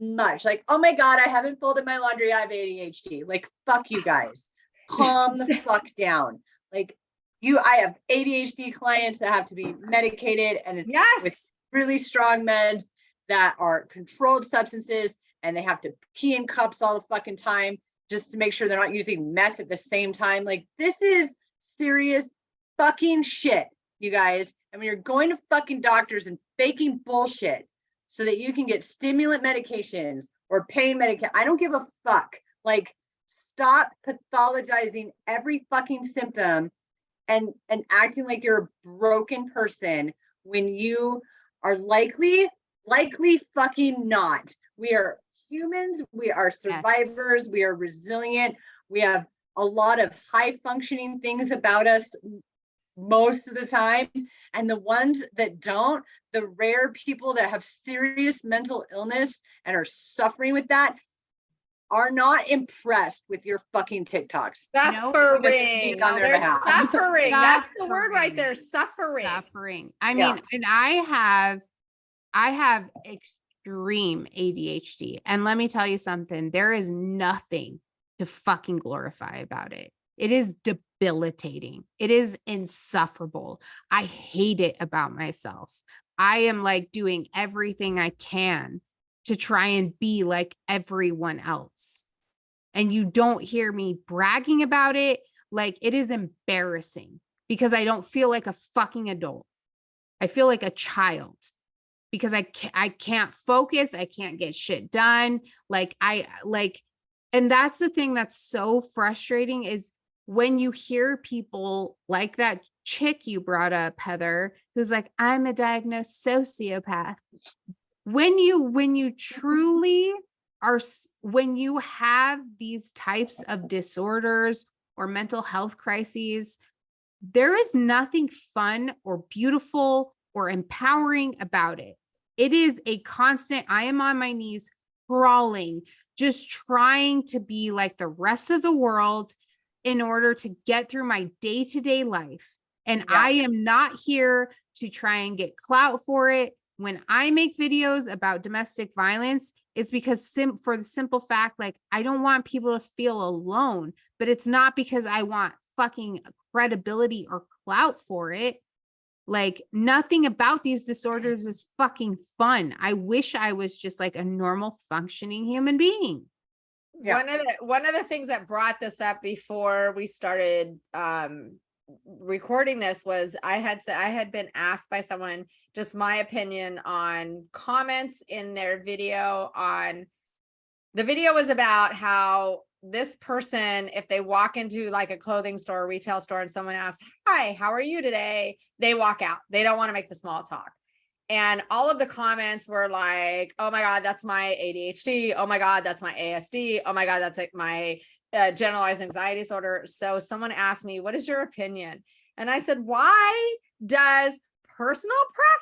much. Like, oh my God, I haven't folded my laundry. I have ADHD. Like, fuck you guys. Calm the fuck down. Like, I have ADHD clients that have to be medicated, and it's with really strong meds that are controlled substances, and they have to pee in cups all the fucking time just to make sure they're not using meth at the same time. Like, this is serious fucking shit, you guys. And when you're going to fucking doctors and faking bullshit so that you can get stimulant medications or pain medication, I don't give a fuck. Like, stop pathologizing every fucking symptom and acting like you're a broken person when you are likely fucking not. We are humans, we are survivors, we are resilient, we have a lot of high functioning things about us most of the time, and the ones that don't, the rare people that have serious mental illness and are suffering with that, are not impressed with your fucking TikToks. Suffering. On their behalf. Suffering. That's the word right there. Suffering. Suffering. I mean, and I have extreme ADHD. And let me tell you something, there is nothing to fucking glorify about it. It is debilitating. It is insufferable. I hate it about myself. I am like doing everything I can to try and be like everyone else. And you don't hear me bragging about it. Like, it is embarrassing because I don't feel like a fucking adult. I feel like a child because I can't focus. I can't get shit done. And that's the thing that's so frustrating is when you hear people like that chick you brought up, Heather, who's like, I'm a diagnosed sociopath. When you truly are, when you have these types of disorders or mental health crises, there is nothing fun or beautiful or empowering about it. It is a constant, I am on my knees crawling, just trying to be like the rest of the world in order to get through my day-to-day life. And I am not here to try and get clout for it. When I make videos about domestic violence, it's because for the simple fact, like, I don't want people to feel alone, but it's not because I want fucking credibility or clout for it. Like, nothing about these disorders is fucking fun. I wish I was just like a normal functioning human being. Yeah. One of the things that brought this up before we started recording this was I had been asked by someone just my opinion on comments in their video. On the video was about how this person, if they walk into like a clothing store or retail store and someone asks, hi, how are you today? They walk out. They don't want to make the small talk. And all of the comments were like, oh my God, that's my ADHD. Oh my God, that's my ASD. Oh my God, that's like my generalized anxiety disorder. So someone asked me, what is your opinion? And I said, why does personal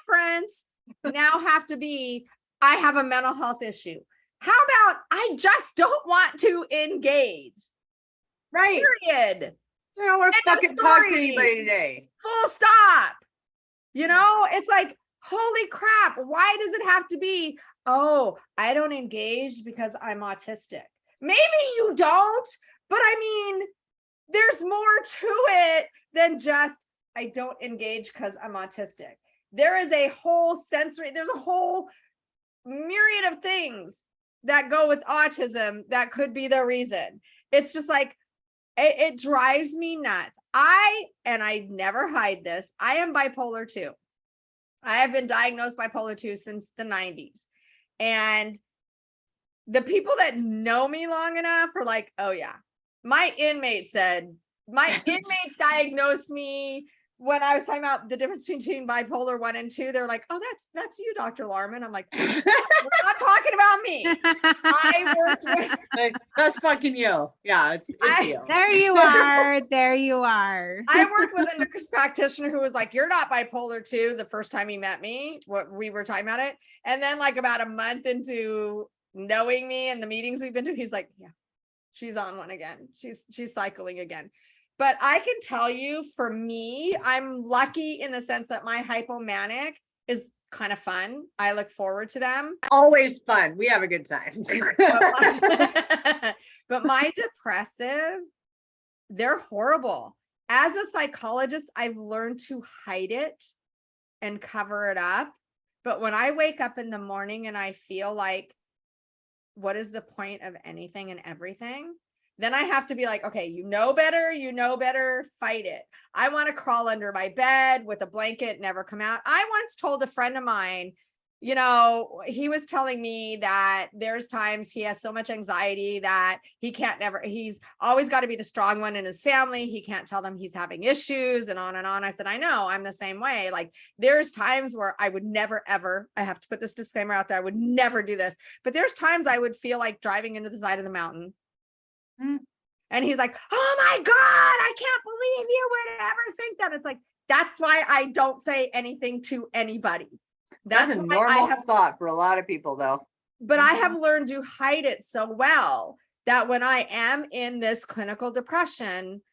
preference now have to be, I have a mental health issue? How about I just don't want to engage? Right. Period. I don't want to fucking talk to anybody today. Full stop. You know, it's like, holy crap. Why does it have to be, oh, I don't engage because I'm autistic? Maybe you don't, but I mean, there's more to it than just, I don't engage because I'm autistic. There is a whole there's a whole myriad of things that go with autism that could be the reason. It's just like, it drives me nuts. I never hide this. I am bipolar 2. I have been diagnosed bipolar 2 since the 90s. And the people that know me long enough are like, oh yeah, my inmates diagnosed me when I was talking about the difference between bipolar 1 and 2. They're like, oh, that's you, Dr. Larman. I'm like, we're not talking about me. I worked with like, that's fucking you. Yeah, it's you. There you are. There you are. I worked with a nurse practitioner who was like, you're not bipolar 2 the first time he met me. What we were talking about it. And then like about a month into knowing me and the meetings we've been to, he's like, yeah, she's on one again. She's cycling again. But I can tell you, for me, I'm lucky in the sense that my hypomanic is kind of fun. I look forward to them. Always fun. We have a good time. But my depressive, they're horrible. As a psychologist, I've learned to hide it and cover it up. But when I wake up in the morning and I feel like, what is the point of anything and everything? Then I have to be like, okay, you know better, fight it. I want to crawl under my bed with a blanket, never come out. I once told a friend of mine, you know, he was telling me that there's times he has so much anxiety that he's always got to be the strong one in his family. He can't tell them he's having issues and on and on. I said, I know, I'm the same way. Like there's times where I would never, ever, I have to put this disclaimer out there, I would never do this, but there's times I would feel like driving into the side of the mountain. And he's like, oh my God, I can't believe you would ever think that. It's like, that's why I don't say anything to anybody. That's a normal thought for a lot of people though. But I have learned to hide it so well that when I am in this clinical depression,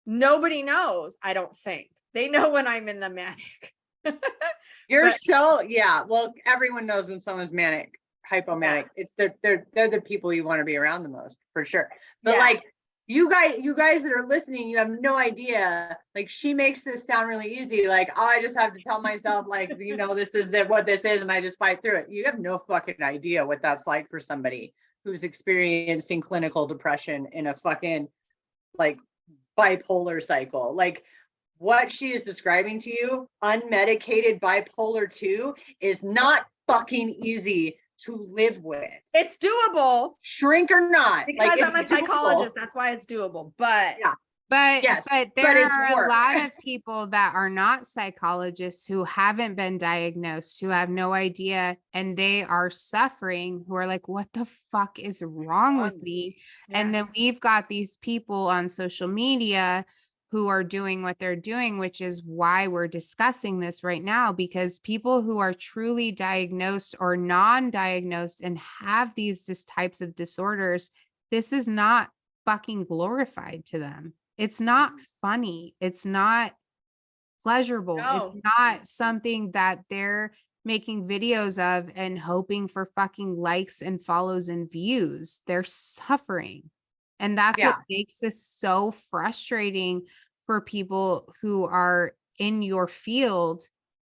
nobody knows, I don't think. They know when I'm in the manic. Well, everyone knows when someone's manic, hypomanic. It's they're the people you want to be around the most, for sure. But like you guys that are listening, you have no idea. Like she makes this sound really easy. Like, oh, I just have to tell myself, like, you know, this is what this is, and I just fight through it. You have no fucking idea what that's like for somebody who's experiencing clinical depression in a fucking like bipolar cycle. Like what she is describing to you, unmedicated bipolar 2, is not fucking easy to live with. It's doable. Shrink or not. Because like, I'm a psychologist. That's why it's doable. But But there are a lot of people that are not psychologists who haven't been diagnosed, who have no idea, and they are suffering, who are like, what the fuck is wrong with me? And then we've got these people on social media who are doing what they're doing, which is why we're discussing this right now, because people who are truly diagnosed or non-diagnosed and have these types of disorders, this is not fucking glorified to them. It's not funny. It's not pleasurable. No. It's not something that they're making videos of and hoping for fucking likes and follows and views. They're suffering. And that's what makes this so frustrating for people who are in your field,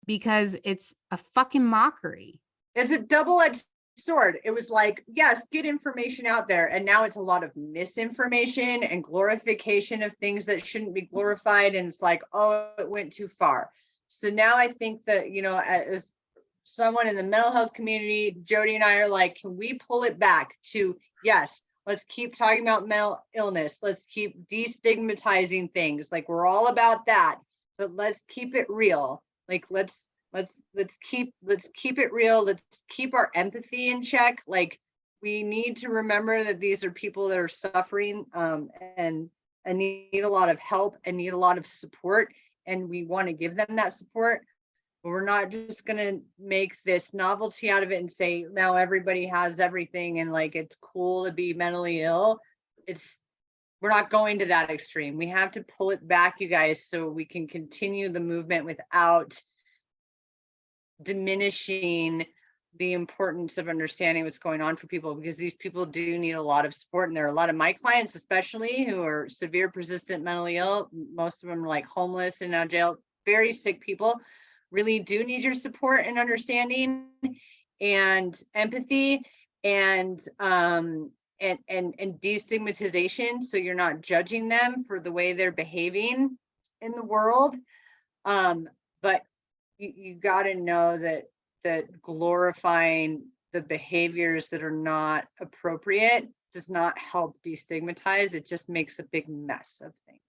because it's a fucking mockery. It's a double-edged sword. It was like, yes, get information out there, and now it's a lot of misinformation and glorification of things that shouldn't be glorified, and it's like, oh, it went too far. So now I think that, you know, as someone in the mental health community, Jody and I are like, can we pull it back to, yes, let's keep talking about mental illness, let's keep destigmatizing things, like we're all about that, but let's keep it real. Like let's keep it real. Let's keep our empathy in check. Like we need to remember that these are people that are suffering and need a lot of help and need a lot of support, and we want to give them that support. But we're not just going to make this novelty out of it and say now everybody has everything and like it's cool to be mentally ill. We're not going to that extreme. We have to pull it back, you guys, so we can continue the movement without diminishing the importance of understanding what's going on for people, because these people do need a lot of support. And there are a lot of my clients, especially who are severe, persistent, mentally ill. Most of them are like homeless and now jail, very sick people, really do need your support and understanding and empathy and destigmatization, so you're not judging them for the way they're behaving in the world. But you got to know that glorifying the behaviors that are not appropriate does not help destigmatize. It just makes a big mess of things.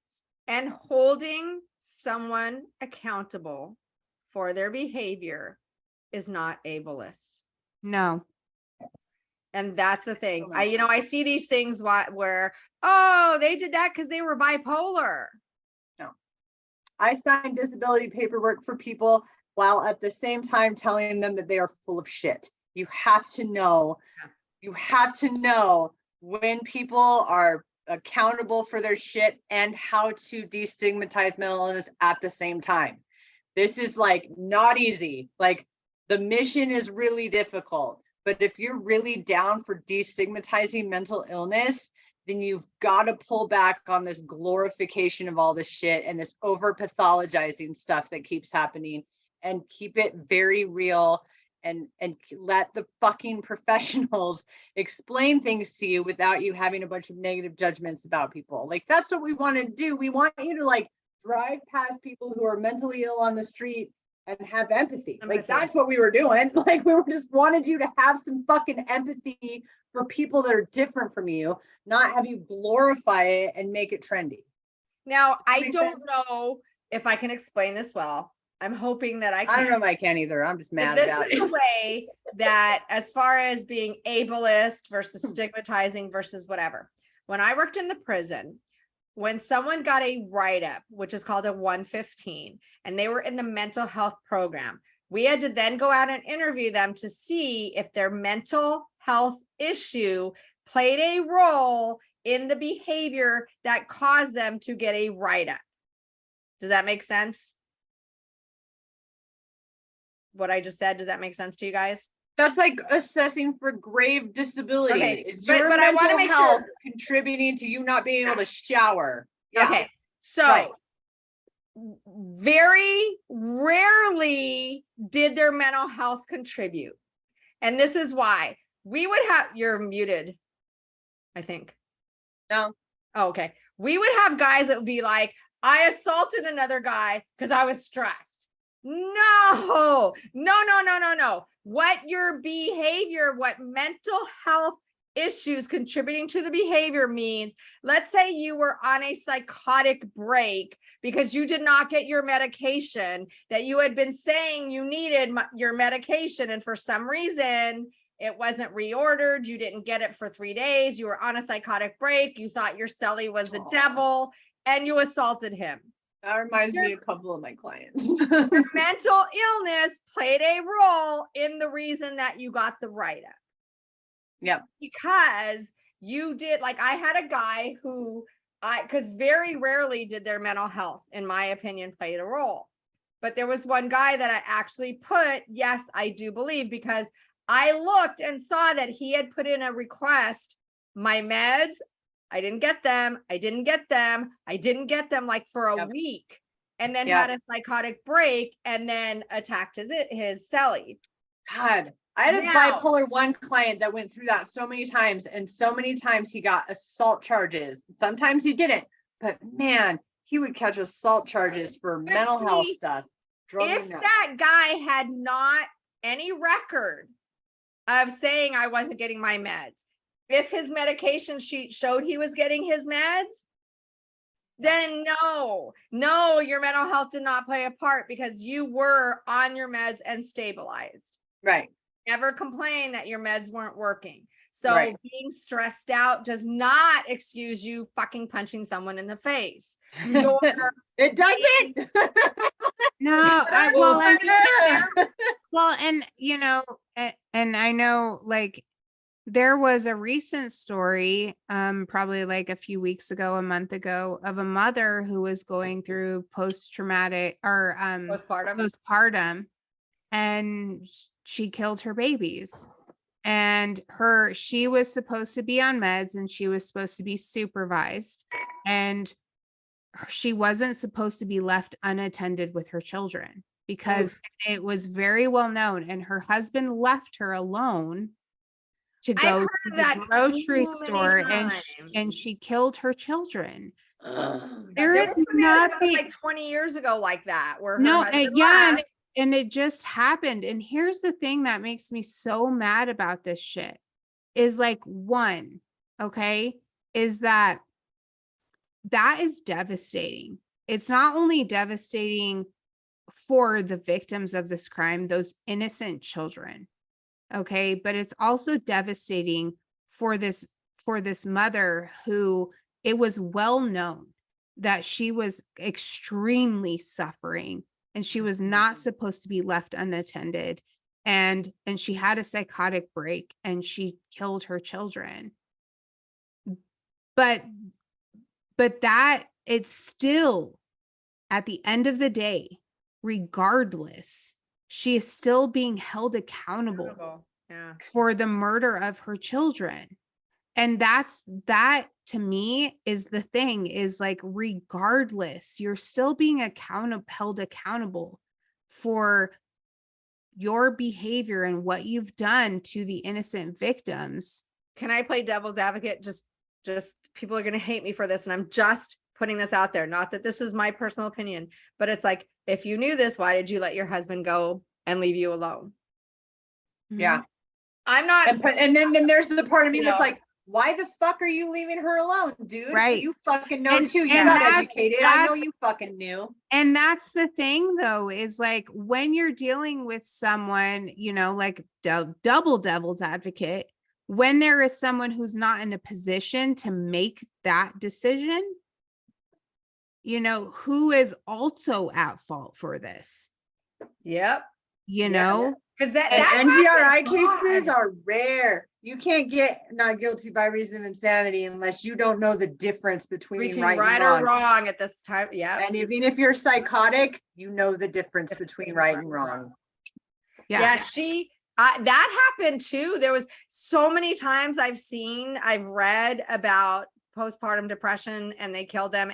And holding someone accountable for their behavior is not ableist. No. And that's the thing. I see these things where, oh, they did that because they were bipolar. No. I signed disability paperwork for people while at the same time telling them that they are full of shit. You have to know when people are accountable for their shit and how to destigmatize mental illness at the same time. This is like not easy. Like the mission is really difficult, but if you're really down for destigmatizing mental illness, then you've got to pull back on this glorification of all this shit and this over pathologizing stuff that keeps happening, and keep it very real and let the fucking professionals explain things to you without you having a bunch of negative judgments about people. Like that's what we want to do. We want you to like drive past people who are mentally ill on the street and have empathy. Like that's what we were doing. Like we were just wanted you to have some fucking empathy for people that are different from you, not have you glorify it and make it trendy. Now, I don't know if I can explain this well. I'm hoping that I can. I don't know if I can either. I'm just mad about it. This is a way that, as far as being ableist versus stigmatizing versus whatever, when I worked in the prison, when someone got a write-up, which is called a 115, and they were in the mental health program, we had to then go out and interview them to see if their mental health issue played a role in the behavior that caused them to get a write-up. Does that make sense? What I just said, does that make sense to you guys? That's like assessing for grave disability. Okay, Is your but I want to mental make health sure contributing to you not being able to shower? Yeah. Okay, so Right. very rarely did their mental health contribute. And this is why we would have, you're muted, I think. No. Oh, okay. We would have guys that would be like, I assaulted another guy because I was stressed. No. What your behavior, what mental health issues contributing to the behavior means, let's say you were on a psychotic break because you did not get your medication that you had been saying you needed your medication, and for some reason it wasn't reordered, you didn't get it for 3 days, you were on a psychotic break, you thought your cellie was the devil, and you assaulted him. That reminds me of a couple of my clients. Your mental illness played a role in the reason that you got the write-up. Yeah. Because you did, like I had a guy who, because very rarely did their mental health, in my opinion, play a role. But there was one guy that I actually put, yes, I do believe, because I looked and saw that he had put in a request, my meds, I didn't get them like for a week, and then had a psychotic break and then attacked his cellie. God, I had a bipolar 1 client that went through that so many times, and so many times he got assault charges. Sometimes he didn't, but man, he would catch assault charges for mental health stuff. If that guy had not any record of saying I wasn't getting my meds, if his medication sheet showed he was getting his meds, then no, your mental health did not play a part because you were on your meds and stabilized. Right. Never complain that your meds weren't working. So being stressed out does not excuse you fucking punching someone in the face. It doesn't. No, and you know, and I know, like, there was a recent story, probably like a few weeks ago, a month ago, of a mother who was going through postpartum, and she killed her babies. And she was supposed to be on meds, and she was supposed to be supervised, and she wasn't supposed to be left unattended with her children, because it was very well known, and her husband left her alone to go to the grocery store, and she killed her children. There is nothing like 20 years ago like that, where and it just happened. And here's the thing that makes me so mad about this shit is, like, one, okay, is that is devastating. It's not only devastating for the victims of this crime, those innocent children, okay, but it's also devastating for this mother who, it was well known that she was extremely suffering, and she was not supposed to be left unattended, and she had a psychotic break, and she killed her children. But that, it's still, at the end of the day, regardless, she is still being held accountable for the murder of her children. And that to me is the thing, is like, regardless, you're still being held accountable for your behavior and what you've done to the innocent victims. Can I play devil's advocate? Just people are going to hate me for this, and I'm just putting this out there. Not that this is my personal opinion, but it's like, if you knew this, why did you let your husband go and leave you alone? Yeah. I'm not. And then there's the part of me You that's know. like, why the fuck are you leaving her alone, dude? Right. You fucking know too. You and got that's- educated. I know you fucking knew. And that's the thing though, is like when you're dealing with someone, you know, like double devil's advocate, when there is someone who's not in a position to make that decision, you know, who is also at fault for this, Yep. you know? Because that NGRI happens a lot. cases are rare. You can't get not guilty by reason of insanity unless you don't know the difference between right and or wrong. wrong at this time. Yeah. And even if you're psychotic, you know the difference between right and wrong. Yeah. That happened too. There was so many times I've read about postpartum depression and they killed them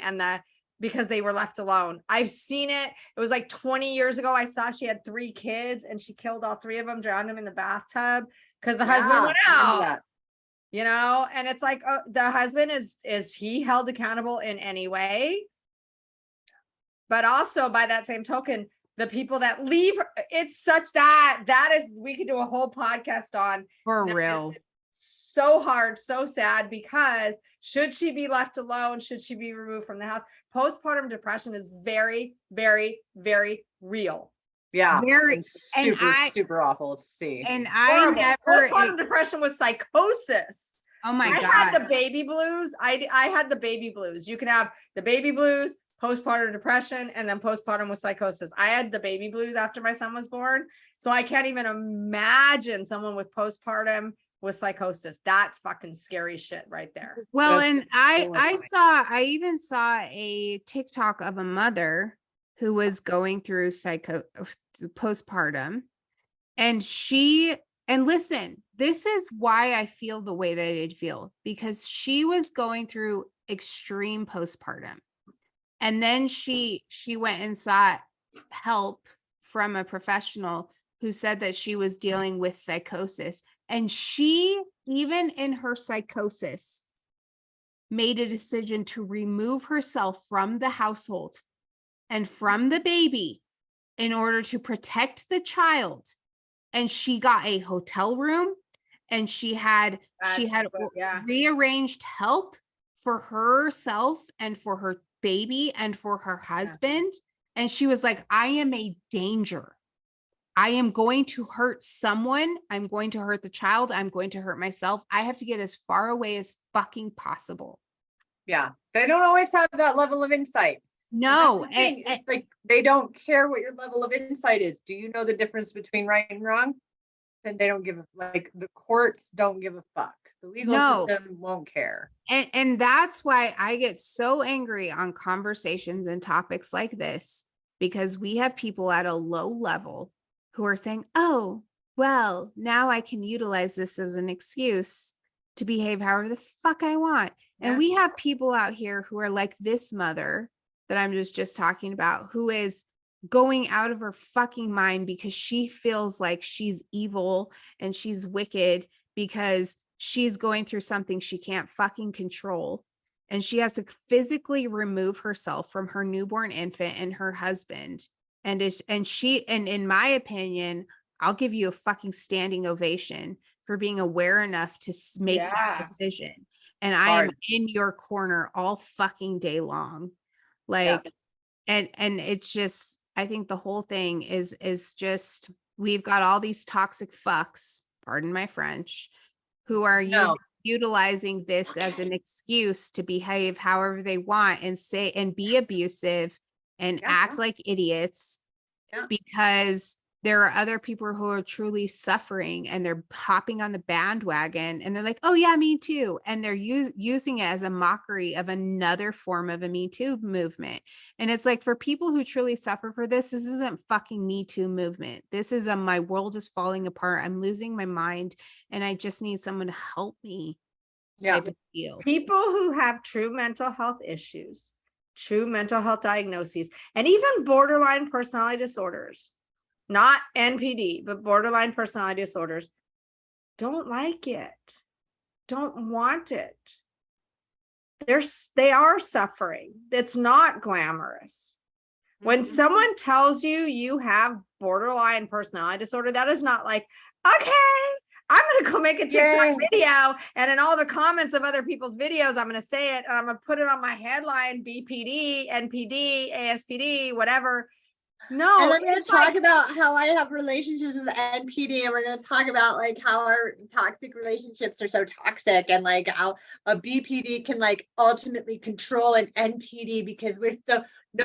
because they were left alone. I've seen it. It was like 20 years ago. I saw she had 3 kids and she killed all 3 of them, drowned them in the bathtub because the husband went out, you know? And it's like, oh, the husband is he held accountable in any way? But also by that same token, the people that leave her, it's such that is, we could do a whole podcast on. For real. So hard, so sad, because should she be left alone? Should she be removed from the house? Postpartum depression is very, very, very real. Yeah. Very, super awful to see. And postpartum depression was psychosis. Oh my God. I had the baby blues. I had the baby blues. You can have the baby blues, postpartum depression, and then postpartum with psychosis. I had the baby blues after my son was born. So I can't even imagine someone with postpartum with psychosis. That's fucking scary shit right there. Well, and I even saw a TikTok of a mother who was going through postpartum, and listen, this is why I feel the way that I feel, because she was going through extreme postpartum. And then she went and sought help from a professional who said that she was dealing with psychosis. And she, even in her psychosis, made a decision to remove herself from the household and from the baby in order to protect the child. And she got a hotel room, and she had rearranged help for herself and for her baby and for her husband. And she was like, I am a danger. I am going to hurt someone. I'm going to hurt the child. I'm going to hurt myself. I have to get as far away as fucking possible. Yeah. They don't always have that level of insight. No. It's like, they don't care what your level of insight is. Do you know the difference between right and wrong? Then they don't give the courts don't give a fuck. The legal system won't care. And that's why I get so angry on conversations and topics like this, because we have people at a low level who are saying, oh, well, now I can utilize this as an excuse to behave however the fuck I want. Yeah. And we have people out here who are like this mother that I'm just talking about, who is going out of her fucking mind because she feels like she's evil and she's wicked because she's going through something she can't fucking control. And she has to physically remove herself from her newborn infant and her husband. And in my opinion, I'll give you a fucking standing ovation for being aware enough to make that decision. And I am in your corner all fucking day long. And it's just, I think the whole thing is just, we've got all these toxic fucks, pardon my French, who are utilizing this as an excuse to behave however they want and say and be abusive and act like idiots because there are other people who are truly suffering and they're hopping on the bandwagon and they're like, oh yeah, me too. And they're using it as a mockery of another form of a Me Too movement. And it's like, for people who truly suffer for this isn't fucking Me Too movement. This is my world is falling apart. I'm losing my mind and I just need someone to help me. Yeah. People who have true mental health issues, true mental health diagnoses, and even borderline personality disorders, not NPD, but borderline personality disorders, don't like it, don't want it. they are suffering. It's not glamorous. When someone tells you you have borderline personality disorder, that is not like, okay, I'm going to go make a TikTok video. And in all the comments of other people's videos, I'm going to say it. And I'm going to put it on my headline, BPD, NPD, ASPD, whatever. No. And I'm going to talk about how I have relationships with NPD. And we're going to talk about like how our toxic relationships are so toxic, and like how a BPD can like ultimately control an NPD because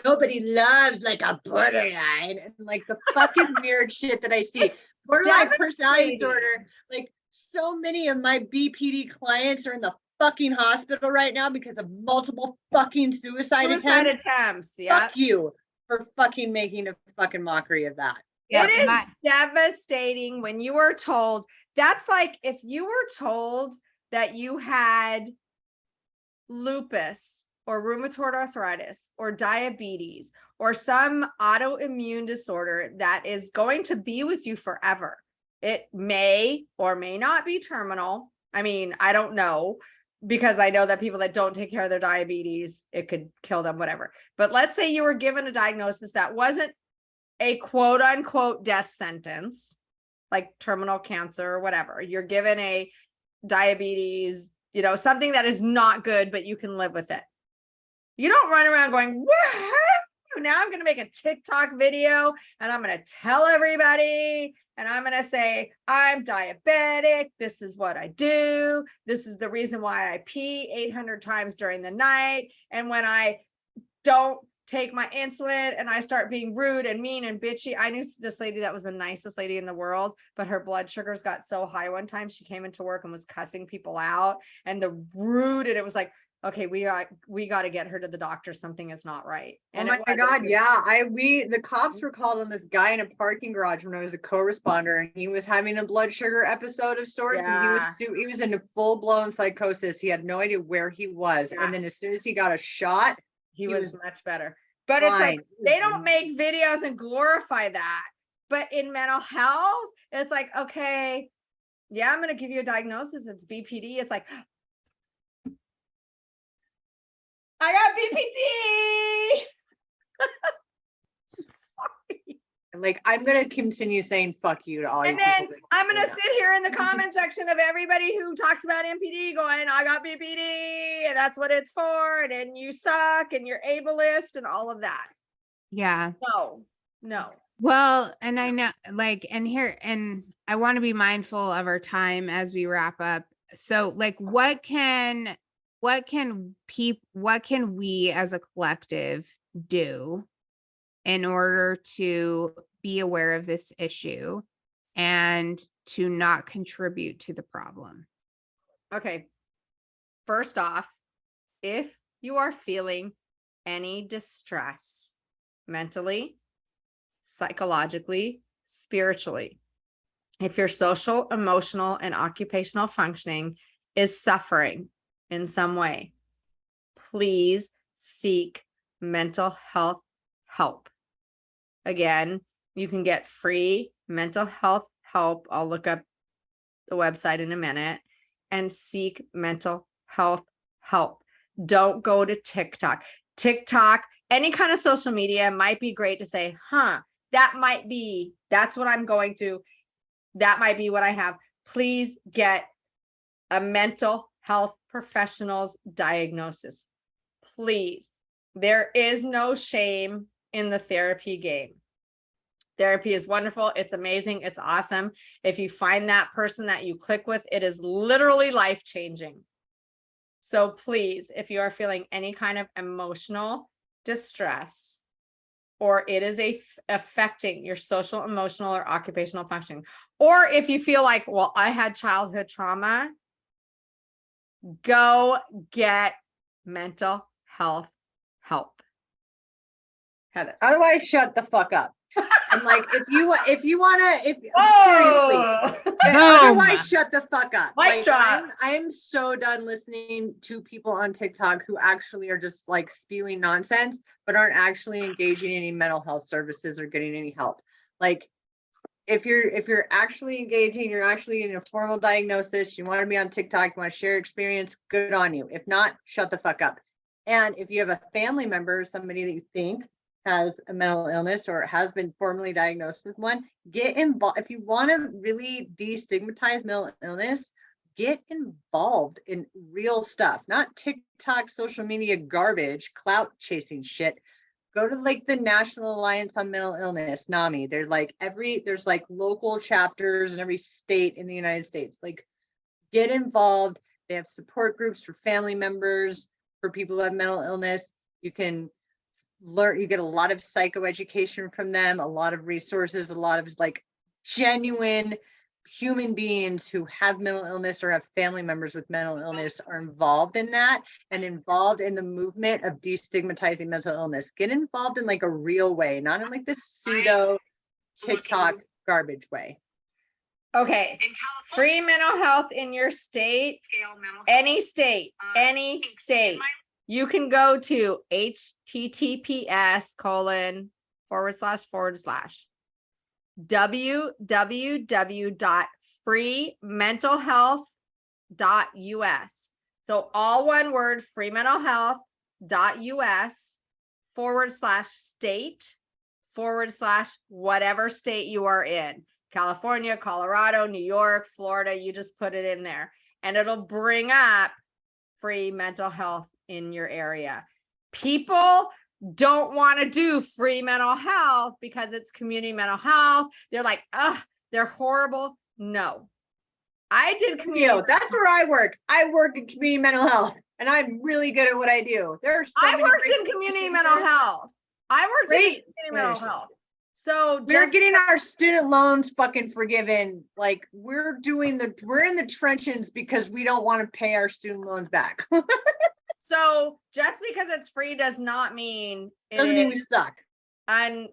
nobody loves like a borderline, and like the fucking weird shit that I see. Borderline personality disorder. Like so many of my BPD clients are in the fucking hospital right now because of multiple fucking suicide attempts. Yeah. Fuck you for fucking making a fucking mockery of that. Yeah, it is devastating when you are told. That's like if you were told that you had lupus or rheumatoid arthritis or diabetes or some autoimmune disorder that is going to be with you forever. It may or may not be terminal. I mean, I don't know, because I know that people that don't take care of their diabetes, it could kill them, whatever. But let's say you were given a diagnosis that wasn't a quote unquote death sentence, like terminal cancer or whatever. You're given a diabetes, something that is not good, but you can live with it. You don't run around going, whoa, now I'm going to make a TikTok video and I'm going to tell everybody and I'm going to say, I'm diabetic. This is what I do. This is the reason why I pee 800 times during the night. And when I don't take my insulin and I start being rude and mean and bitchy. I knew this lady that was the nicest lady in the world, but her blood sugars got so high one time. She came into work and was cussing people out and the rude. And it was like, okay, we got to get her to the doctor. Something is not right. And oh my God. Yeah. The cops were called on this guy in a parking garage when I was a co-responder, and he was having a blood sugar episode of sorts. Yeah. And he was in a full blown psychosis. He had no idea where he was. Yeah. And then as soon as he got a shot, he was much better. But it's like, they don't make videos and glorify that. But in mental health, it's like, okay, yeah, I'm going to give you a diagnosis. It's BPD. It's like, I got BPD. Sorry. Like, I'm going to continue saying fuck you to all you people. And then I'm going to sit here in the comment section of everybody who talks about NPD going, I got BPD and that's what it's for. And then you suck and you're ableist and all of that. Yeah. No. Well, and I know and I want to be mindful of our time as we wrap up. So like, what can we as a collective do in order to be aware of this issue and to not contribute to the problem? Okay. First off, if you are feeling any distress mentally, psychologically, spiritually, if your social, emotional, and occupational functioning is suffering in some way, please seek mental health help. Again, you can get free mental health help. I'll look up the website in a minute, and seek mental health help. Don't go to TikTok. Any kind of social media might be great to say, that's what I'm going through. That might be what I have. Please get a mental health professional's diagnosis. Please. There is no shame in the therapy game. Therapy is wonderful. It's amazing. It's awesome. If you find that person that you click with, it is literally life-changing. So please, if you are feeling any kind of emotional distress, or it is affecting your social, emotional, or occupational functioning, or if you feel like, well, I had childhood trauma, go get mental health help. Heather. Otherwise, shut the fuck up. I'm like, if you want to, seriously, otherwise shut the fuck up. Like, I'm so done listening to people on TikTok who actually are just like spewing nonsense, but aren't actually engaging in any mental health services or getting any help. Like, if you're actually engaging, you're actually in a formal diagnosis, you want to be on TikTok, you want to share experience, good on you. If not, shut the fuck up. And if you have a family member, somebody that you think has a mental illness or has been formally diagnosed with one, get involved. If you want to really destigmatize mental illness, get involved in real stuff, not TikTok, social media garbage, clout chasing shit. Go to like the National Alliance on Mental Illness, NAMI. They're like there's like local chapters in every state in the United States. Like, get involved. They have support groups for family members, for people who have mental illness. You can learn, you get a lot of psychoeducation from them, a lot of resources, a lot of like genuine human beings who have mental illness or have family members with mental illness are involved in that and involved in the movement of destigmatizing mental illness. Get involved in like a real way, not in like this pseudo TikTok garbage way. Okay. Free mental health in your state, any state, you can go to https:// www.freementalhealth.us. So all one word, freementalhealth.us/state/ whatever state you are in. California, Colorado, New York, Florida, you just put it in there and it'll bring up free mental health in your area. People don't want to do free mental health because it's community mental health. They're like, they're horrible. No, I did community. That's where I work. I work in community mental health and I'm really good at what I do. I worked in community mental health. I worked in community mental health. So we're getting our student loans fucking forgiven. Like we're in the trenches because we don't want to pay our student loans back. So just because it's free does not mean doesn't mean we suck.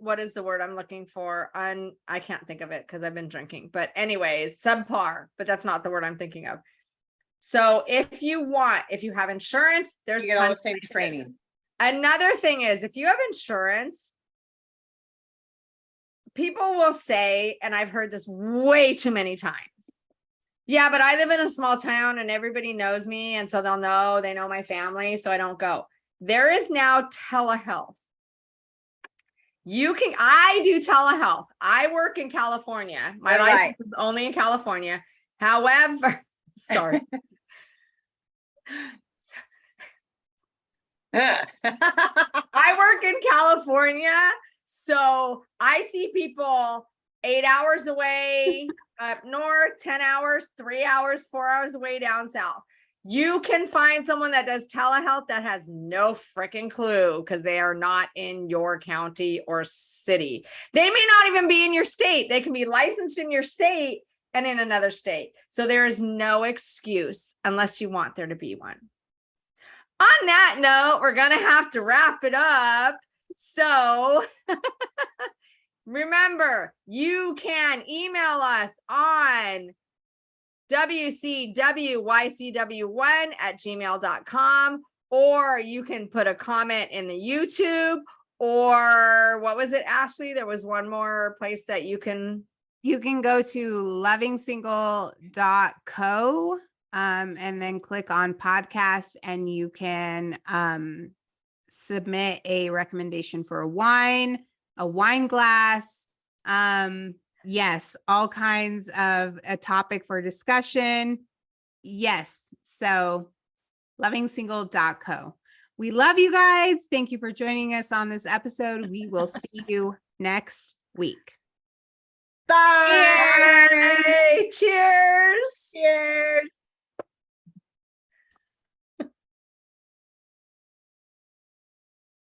What is the word I'm looking for? I can't think of it because I've been drinking. But anyways, subpar, but that's not the word I'm thinking of. So if you have insurance, there's you get all the same training. Another thing is if you have insurance, people will say, and I've heard this way too many times, yeah, but I live in a small town and everybody knows me. And so they know my family. So I don't go. There is now telehealth. I do telehealth. I work in California. My license is only in California. However, sorry. I work in California. So I see people 8 hours away up north, 10 hours, 3 hours, 4 hours away down south. You can find someone that does telehealth that has no freaking clue because they are not in your county or city. They may not even be in your state. They can be licensed in your state and in another state. So there is no excuse unless you want there to be one. On that note, we're going to have to wrap it up. So remember, you can email us on wcwycw1@gmail.com, or you can put a comment in the YouTube, or what was it, Ashley? There was one more place that you can go to lovingsingle.co and then click on podcast, and you can submit a recommendation for a wine glass. Yes, all kinds of a topic for discussion. Yes. So lovingsingle.co. We love you guys. Thank you for joining us on this episode. We will see you next week. Bye. Yay! Cheers. Cheers.